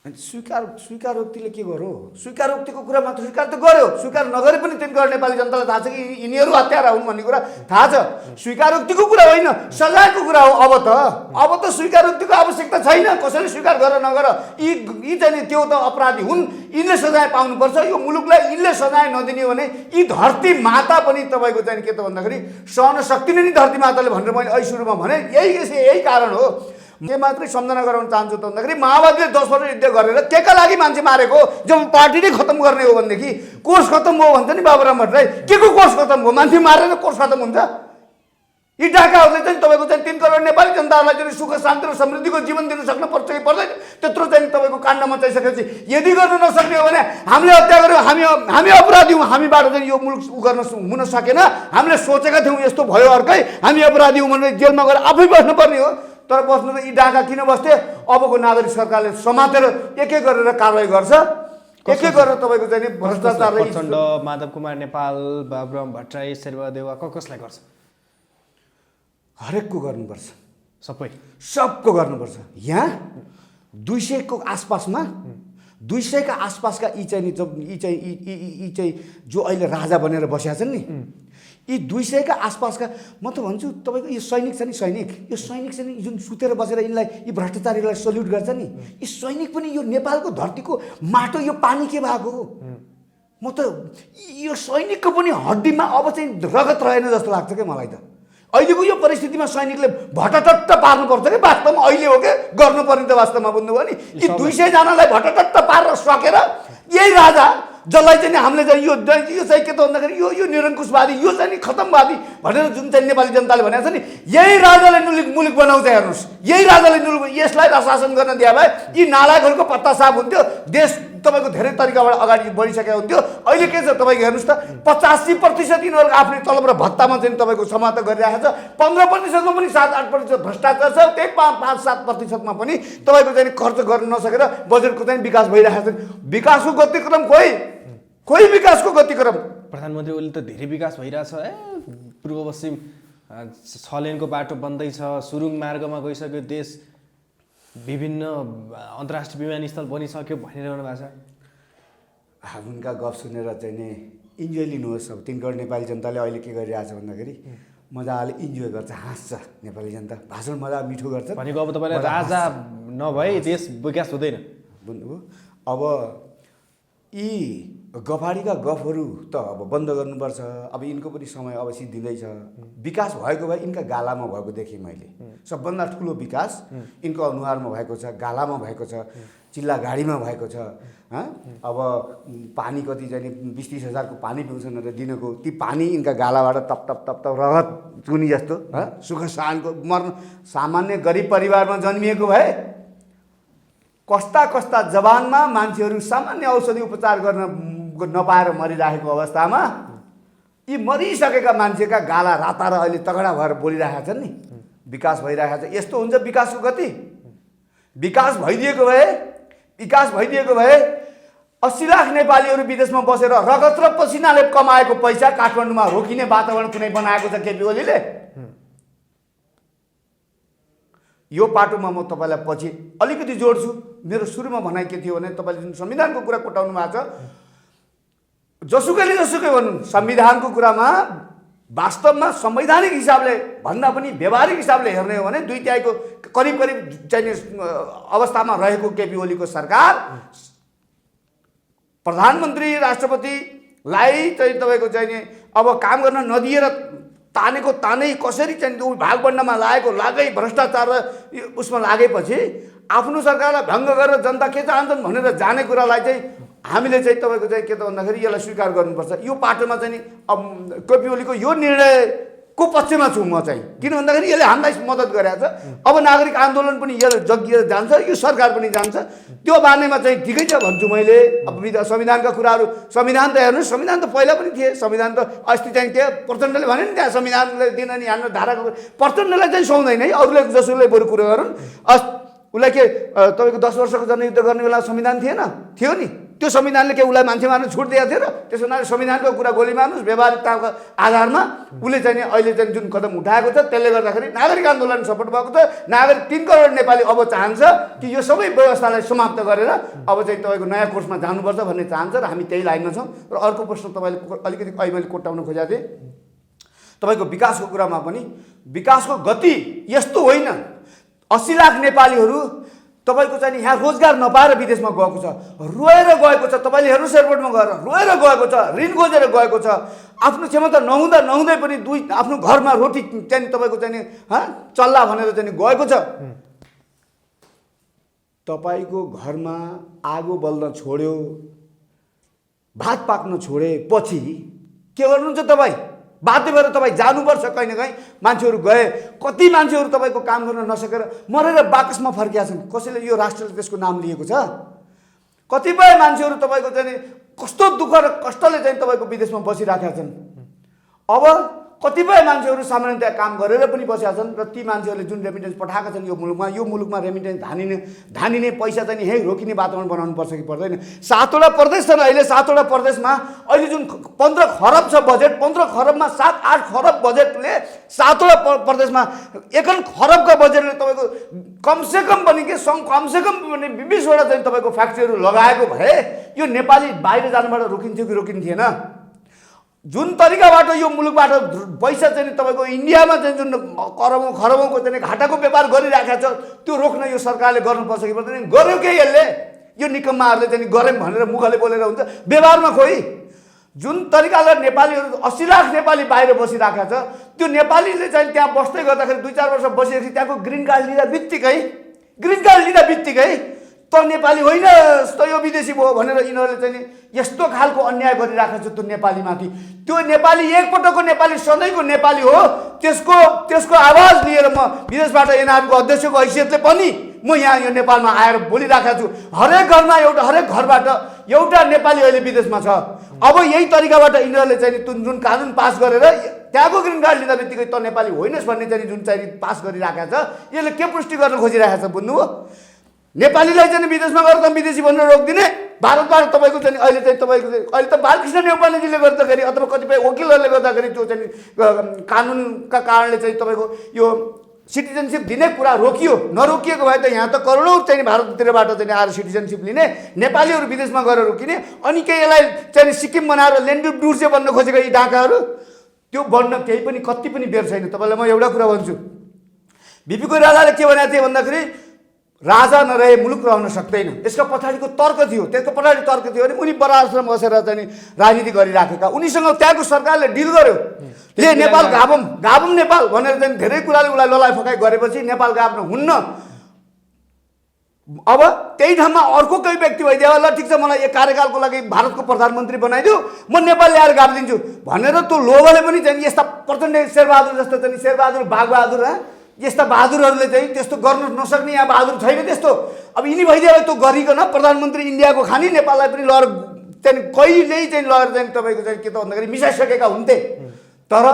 स्वीकारोक्तिले के गर्यो? स्वीकारोक्तिको कुरा मात्र स्वीकार त गर्यो, स्वीकार नगरे पनि तिनीहरू नेपाली जनतालाई थाहा छ कि यिनीहरू हत्यारा हुन् भन्ने कुरा थाहा छ। स्वीकारोक्तिको कुरा होइन, सजायको कुरा हो। अब त स्वीकारोक्तिको आवश्यकता छैन। कसैले स्वीकार गर नगर यी चाहिँ त्यो त अपराधी हुन्, यिनले सजाय पाउनुपर्छ। यो मुलुकलाई यिनले सजाय नदिने भने यी धरती माता पनि तपाईँको चाहिँ के त भन्दाखेरि सहन सक्दिनँ नि धरती माताले भनेर मैले अहिले सुरुमा भने यही कारण हो। के मात्रै सम्झना गराउन चाहन्छु त भन्दाखेरि माओवादीले 10 वर्ष युद्ध गरेर केका लागि मान्छे मारेको? जब पार्टी नै खत्तम गर्ने हो भनेदेखि कोर्स खत्तम हो भन्छ नि बाबुराम भट्टराई। के को कोर्स खत्तम हो? मान्छे मारेर कोर्स खत्तम हुन्छ? यी डाकाहरूले चाहिँ तपाईँको चाहिँ 3 करोड नेपाली जनताहरूलाई चाहिँ सुख शान्ति र समृद्धिको जीवन दिन सक्नु पर्छ कि पर्दैन? त्यत्रो चाहिँ तपाईँको काण्ड मचाइसकेपछि यदि गर्न नसक्ने हो भने हामीले हत्या गऱ्यौँ, हामी अपराधी हौँ, हामीबाट चाहिँ यो मुलुक गर्न हुन सकेन, हामीले सोचेका थियौँ यस्तो भयो अर्कै, हामी अपराधी हौँ भनेर जेलमा गएर आफै बस्नुपर्ने हो। तर बस्नु त यी डाका किन बस्थे? अबको नागरिक सरकारले समातेर एक एक गरेर कारवाही गर्छ, एक एक गरेर तपाईँको चाहिँ भ्रष्टाचारले प्रचण्ड, माधव कुमार नेपाल, बाबुराम भट्टराई, शेरबहादेवा कसलाई गर्छ? हरेकको गर्नुपर्छ, सबको गर्नुपर्छ। यहाँ 200 को आसपासमा 200 का आसपासका यी चाहिँ जो अहिले राजा बनेर बसेका छन् नि, यी 200 का आसपासका म त भन्छु तपाईँको यो सैनिक छ नि, यो सैनिक छ नि जुन सुतेर बसेर यिनलाई यी भ्रष्टाचारीलाई सल्युट गर्छ नि, यी सैनिक पनि यो नेपालको धरतीको माटो यो पानी के भएको हो? म त यो सैनिकको पनि हड्डीमा अब चाहिँ रगत रहेन जस्तो लाग्छ क्या मलाई त। अहिलेको यो परिस्थितिमा सैनिकले भटटट्ट पार्नुपर्छ कि वास्तवमा अहिले हो क्या गर्नुपर्ने त वास्तवमा बुझ्नुभयो नि। यी 200 जनालाई भटटट्ट पारेर सकेर यही राजा जसलाई चाहिँ हामीले चाहिँ यो चाहिँ के त भन्दाखेरि यो निरङ्कुशवादी, यो चाहिँ नि खतमवादी भनेर जुन चाहिँ नेपाली जनताले भनेको छ नि, यही राजाले मुलुक बनाउँछ। हेर्नुहोस्, यही राजाले यसलाई शासन गर्न दिए भए यी नालायकहरूको पत्ता साफ हुन्थ्यो, देश तपाईँको धेरै तरिकाबाट अगाडि बढिसकेको हुन्थ्यो। अहिले के छ तपाईँको हेर्नुहोस् त, 85% यिनीहरूको आफ्नै तलब र भत्तामा चाहिँ तपाईँको समाप्त गरिरहेको छ। 15%मा पनि 7-8% भ्रष्टाचार छ। त्यही 5-7%मा पनि तपाईँको चाहिँ खर्च गर्न नसकेर बजेटको चाहिँ विकास भइरहेको छ। विकासको गतिक्रम खोइ विकासको गतिक्रम। प्रधानमन्त्री ओली त धेरै विकास भइरहेछ। पूर्व पश्चिम 6 लेनको बाटो बन्दैछ, सुरुङ मार्गमा गइसक्यो देश, विभिन्न अन्तर्राष्ट्रिय विमानस्थल बनिसक्यो भनिरहनु भएको छ। उनका गफ सुनेर चाहिँ नि इन्जोय लिनुहोस्। अब 3 करोड नेपाली जनताले अहिले के गरिरहेछ भन्दाखेरि मजाले इन्जोय गर्छ, हाँस्छ नेपाली जनता, भाषण मजा मिठो गर्छ भनेको। अब तपाईँलाई राजा नभए देश विकास हुँदैन बुझ्नुभयो? अब यी गफाडीका गफहरू त अब बन्द गर्नुपर्छ। अब यिनको पनि समय अवश्य दिँदैछ। विकास भएको भए यिनका गालामा भएको देखेँ मैले। सबभन्दा ठुलो विकास यिनको अनुहारमा भएको छ, गालामा भएको छ, चिल्ला गाडीमा भएको छ। अब पानी कति चाहिँ 20-30 हजारको पानी पिउँछन् र दिनको, ती पानी यिनका गालाबाट तप तप तप तप रगत चुनी जस्तो सुख सहनको मर्न। सामान्य गरिब परिवारमा जन्मिएको भए कस्ता जवानमा मान्छेहरू सामान्य औषधि उपचार गर्न नपाएर मरिरहेको अवस्थामा यी मरिसकेका मान्छेका गाला राता र अहिले तगडा भएर बोलिरहेका छन् नि। विकास भइरहेको छ। यस्तो हुन्छ विकासको गति। विकास भइदिएको भए 80 लाख नेपालीहरू विदेशमा बसेर रगत र पसिनाले कमाएको पैसा काठमाडौँमा रोकिने वातावरण कुनै बनाएको छ केपी ओलीले? यो पाटोमा म तपाईँलाई पछि अलिकति जोड्छु। मेरो सुरुमा भनाइ के थियो भने तपाईँले जुन संविधानको कुरा कोटाउनु भएको छ, जसुकै भनौँ, संविधानको कुरामा वास्तवमा संवैधानिक हिसाबले भन्दा पनि व्यवहारिक हिसाबले हेर्ने हो भने 2/3 करिब चाहिने अवस्थामा रहेको केपी ओलीको सरकार प्रधानमन्त्री राष्ट्रपतिलाई चाहिँ तपाईँको चाहिने अब काम गर्न नदिएर तानेको तानै कसरी चाहिँ भाग बन्नमा लागै भ्रष्टाचार र उसमा लागेपछि आफ्नो सरकारलाई भङ्ग गरेर जनता के चाहन्छन् भनेर जाने कुरालाई चाहिँ हामीले चाहिँ तपाईँको चाहिँ के त भन्दाखेरि यसलाई स्वीकार गर्नुपर्छ। यो पाटोमा चाहिँ नि अब केपी ओलीको यो निर्णयको पक्षमा छु म चाहिँ, किन भन्दाखेरि यसले हामीलाई मद्दत गरेको छ। अब नागरिक आन्दोलन पनि यसले जगिएर जान्छ, यो सरकार पनि जान्छ। त्यो बारेमा चाहिँ ठिकै छ भन्छु मैले। अब संविधानका कुराहरू, संविधान त हेर्नुहोस्, संविधान त पहिला पनि थिए। संविधान त अस्ति चाहिँ त्यो प्रचण्डले भने नि त्यहाँ संविधानले दिन नि हाम्रो धाराको प्रचण्डलाई चाहिँ सुहाउँदैन है, अरूले जसोले बरु कुरो गरून्। उसलाई के तपाईँको 10 वर्षको जनयुद्ध गर्ने बेला संविधान थियो नि? त्यो संविधानले के उसलाई मान्छे मार्न छुट दिएको थियो र? त्यस हुनाले संविधानको कुरा गोली मार्नुहोस्, व्यवहारिकताको आधारमा उसले चाहिँ अहिले चाहिँ जुन कदम उठाएको छ त्यसले गर्दाखेरि नागरिक आन्दोलन सफल भएको छ। नागरिक 3 करोड नेपाली अब चाहन्छ कि यो सबै व्यवस्थालाई समाप्त गरेर अब चाहिँ तपाईँको नयाँ कोर्समा जानुपर्छ भन्ने चाहन्छ र हामी त्यही लाइनमा छौँ। र अर्को प्रश्न तपाईँले अलिकति अहिले मैले कोट्याउन खोजेको थिएँ, तपाईँको विकासको कुरामा पनि विकासको गति यस्तो होइन। 80 लाख नेपालीहरू तपाईँको चाहिँ यहाँ रोजगार नपाएर विदेशमा गएको छ, रोएर गएको छ। तपाईँले हेर्नुहोस् एयरपोर्टमा गएर रोएर गएको छ, ऋण खोजेर गएको छ। आफ्नो क्षमता नहुँदै पनि आफ्नो घरमा रोटी चाहिँ तपाईँको चाहिँ चल्ला भनेर चाहिँ गएको छ। तपाईँको घरमा आगो बल्न छोड्यो, भात पाक्न छोडेपछि के गर्नुहुन्छ तपाईँ? बाध्य भएर तपाईँ जानुपर्छ कहीँ न कहीँ। मान्छेहरू गए, कति मान्छेहरू तपाईँको काम गर्न नसकेर मरेर बाकसमा फर्किया छन्। कसैले यो राष्ट्रले त्यसको नाम लिएको छ? कतिपय मान्छेहरू तपाईँको चाहिँ कस्तो दुःख र कष्टले चाहिँ तपाईँको विदेशमा बसिराखेका छन्। अब कतिपय मान्छेहरू सामान्यतया काम गरेर पनि बसेका छन् र ती मान्छेहरूले जुन रेमिटेन्स पठाएका छन् यो मुलुकमा रेमिटेन्स धानिने पैसा चाहिँ यहीँ रोकिने वातावरण बनाउनुपर्छ कि पर्दैन? 7वटा प्रदेश छन् अहिले। 7वटा प्रदेशमा अहिले जुन 15 खरब छ बजेट, 15 खरबमा 7-8 खरब बजेटले 7वटा प्रदेशमा 51 खरबका बजेटले तपाईँको कमसेकम पनि 20वटा चाहिँ तपाईँको फ्याक्ट्रीहरू लगाएको भए यो नेपाली बाहिर जानुबाट रोकिन्थ्यो कि रोकिन्थेन? जुन तरिकाबाट यो मुलुकबाट पैसा चाहिँ तपाईँको इन्डियामा चाहिँ जुन खरबौँको चाहिँ घाटाको व्यापार गरिराखेको छ त्यो रोक्न यो सरकारले गर्नुपर्छ कि पर्दैन? गर्यो के यसले? यो निकम्माहरूले चाहिँ गऱ्यौँ भनेर मुखले बोलेर हुन्छ, व्यवहारमा खोइ? जुन तरिकाले नेपालीहरू 80 लाख नेपाली बाहिर बसिराखेको छ, त्यो नेपालीले चाहिँ त्यहाँ बस्दै गर्दाखेरि 2-4 वर्ष बसेपछि त्यहाँको ग्रिन कार्ड लिँदा बित्तिकै त नेपाली होइन त यो विदेशी भयो भनेर यिनीहरूले चाहिँ यस्तो खालको अन्याय गरिराखेको छ त्यो नेपालीमाथि। त्यो नेपाली एकपटकको नेपाली, सधैँको नेपाली हो। त्यसको आवाज लिएर म विदेशबाट एनआरको अध्यक्षको हैसियतले पनि म यहाँ यो नेपालमा आएर बोलिराखेको छु। हरेक घरबाट एउटा नेपाली अहिले विदेशमा छ। अब यही तरिकाबाट यिनीहरूले चाहिँ जुन कानुन पास गरेर त्यहाँको ग्रिन कार्ड लिँदा बित्तिकै त नेपाली होइनस् भन्ने चाहिँ जुन चाहिँ पास गरिराखेको छ, यसले के पुष्टि गर्न खोजिरहेको छ बुझ्नुभयो? नेपालीलाई चाहिँ विदेशमा गएर त विदेशी भनेर रोकिदिने, भारतबाट तपाईँको चाहिँ अहिले त बालकृष्ण न्यौपानेजीले गर्दाखेरि अथवा कतिपय वकिलहरूले गर्दाखेरि त्यो चाहिँ कानुनका कारणले चाहिँ तपाईँको यो सिटिजनसिप दिने कुरा रोकियो। नरोकिएको भए त यहाँ त करोडौँ चाहिँ भारततिरबाट चाहिँ आएर सिटिजनसिप लिने, नेपालीहरू विदेशमा गएर रोकिने। अनि के यसलाई चाहिँ सिक्किम बनाएर लेन्डु डुर्से बन्न खोजेको यी डाकाहरू, त्यो बन्न केही पनि कति पनि बेर छैन। तपाईँलाई म एउटा कुरा भन्छु, बिपी कोइरालाले के भनेको थिए भन्दाखेरि राजा नरहे मुलुक रहन सक्दैन। यसका पछाडिको तर्क थियो, त्यसको पछाडि तर्क थियो भने उनी बराबरमा बसेर चाहिँ राजनीति गरिराखेका, उनीसँग त्यहाँको सरकारले डिल गर्यो। ले नेपाल गाबम नेपाल भनेर चाहिँ धेरै कुराले उसलाई ललाइ फकाइ गरेपछि नेपाल गाब्न हुन्न। अब त्यही ठाउँमा अर्को कोही व्यक्ति भइदियो, ल ठिक छ मलाई एक कार्यकालको लागि भारतको प्रधानमन्त्री बनाइदियो, म नेपाल ल्याएर गाबिदिन्छु भनेर त्यो लोभले पनि चाहिँ यस्ता प्रचण्ड शेरबहादुर जस्तो चाहिँ शेरबहादुर बाघबहादुर यस्ता बहादुरहरूले चाहिँ त्यस्तो गर्न नसक्ने यहाँ बहादुर छैन त्यस्तो। अब यिनी भइदियो त्यो गरिकन प्रधानमन्त्री इन्डियाको खानी नेपाललाई पनि लगेर चाहिँ कहिल्यै चाहिँ लगेर चाहिँ तपाईँको चाहिँ के त भन्दाखेरि मिसाइसकेका हुन्थे। तर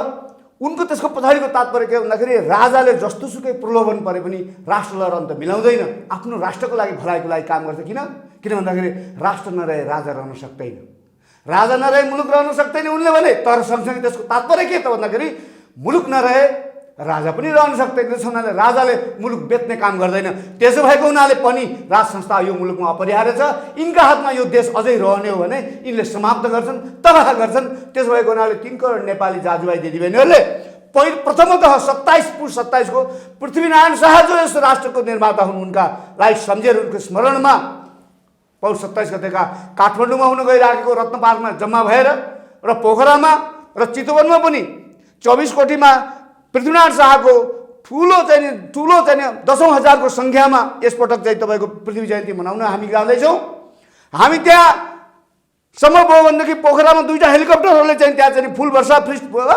उनको त्यसको पछाडिको तात्पर्य के भन्दाखेरि राजाले जस्तोसुकै प्रलोभन परे पनि राष्ट्रलाई अन्त मिलाउँदैन, आफ्नो राष्ट्रको लागि भलाइको लागि काम गर्छ। किन भन्दाखेरि राष्ट्र नरहे राजा रहन सक्दैन, राजा नरहे मुलुक रहन सक्दैन उनले भने। तर सँगसँगै त्यसको तात्पर्य के त भन्दाखेरि मुलुक नरहे राजा पनि रहन सक्दैन। त्यस हुनाले राजाले मुलुक बेच्ने काम गर्दैन। त्यसो भएको हुनाले पनि राज संस्था यो मुलुकमा अपरिहार्य छ। यिनका हातमा यो देश अझै रहने हो भने यिनले समाप्त गर्छन्, तबाह गर्छन्। त्यसो भएको हुनाले 3 करोड नेपाली दाजुभाइ दिदीबहिनीहरूले प्रथमतः 27 पुस 27 को पृथ्वीनारायण शाह जो यस राष्ट्रको निर्माता हुन् उनकालाई सम्झेर उनको स्मरणमा पौष 27 गतेका काठमाडौँमा हुन गइरहेको रत्न पार्कमा जम्मा भएर र पोखरामा र चितवनमा पनि 24 कोटीमा पृथ्वीनारायण शाहको ठुलो चाहिँ 10,000को सङ्ख्यामा यसपटक चाहिँ तपाईँको पृथ्वी जयन्ती मनाउन हामी जाँदैछौँ। हामी त्यहाँ सम्भव भयो भनेदेखि पोखरामा 2टा हेलिकप्टरहरूले चाहिँ त्यहाँ चाहिँ फुल वर्षा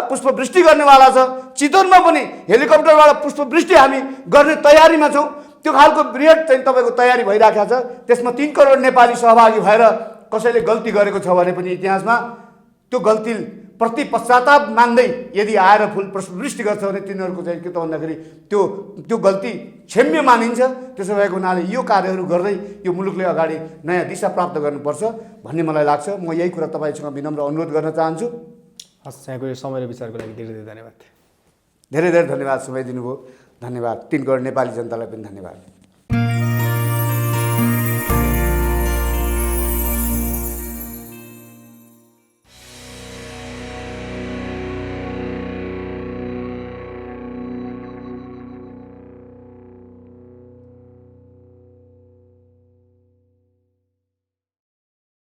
पुष्पवृष्टि गर्नेवाला छ। चितवनमा पनि हेलिकप्टरबाट पुष्पवृष्टि हामी गर्ने तयारीमा छौँ। त्यो खालको बृहत चाहिँ तपाईँको तयारी भइरहेको छ। त्यसमा 3 करोड नेपाली सहभागी भएर कसैले गल्ती गरेको छ भने पनि इतिहासमा त्यो गल्ती प्रति पश्चाताप मान्दै यदि आएर फुल पुष्टि गर्छ भने तिनीहरूको चाहिँ के त भन्दाखेरि त्यो गल्ती क्षम्य मानिन्छ। त्यसो भएको हुनाले यो कार्यहरू गर्दै यो मुलुकले अगाडि नयाँ दिशा प्राप्त गर्नुपर्छ भन्ने मलाई लाग्छ। म यही कुरा तपाईँसँग विनम्र अनुरोध गर्न चाहन्छु। हस्, यहाँको यो समय र विचारको लागि धेरै धेरै धन्यवाद। धेरै धेरै धन्यवाद, समय दिनुभयो। धन्यवाद। 3 करोड नेपाली जनतालाई पनि धन्यवाद।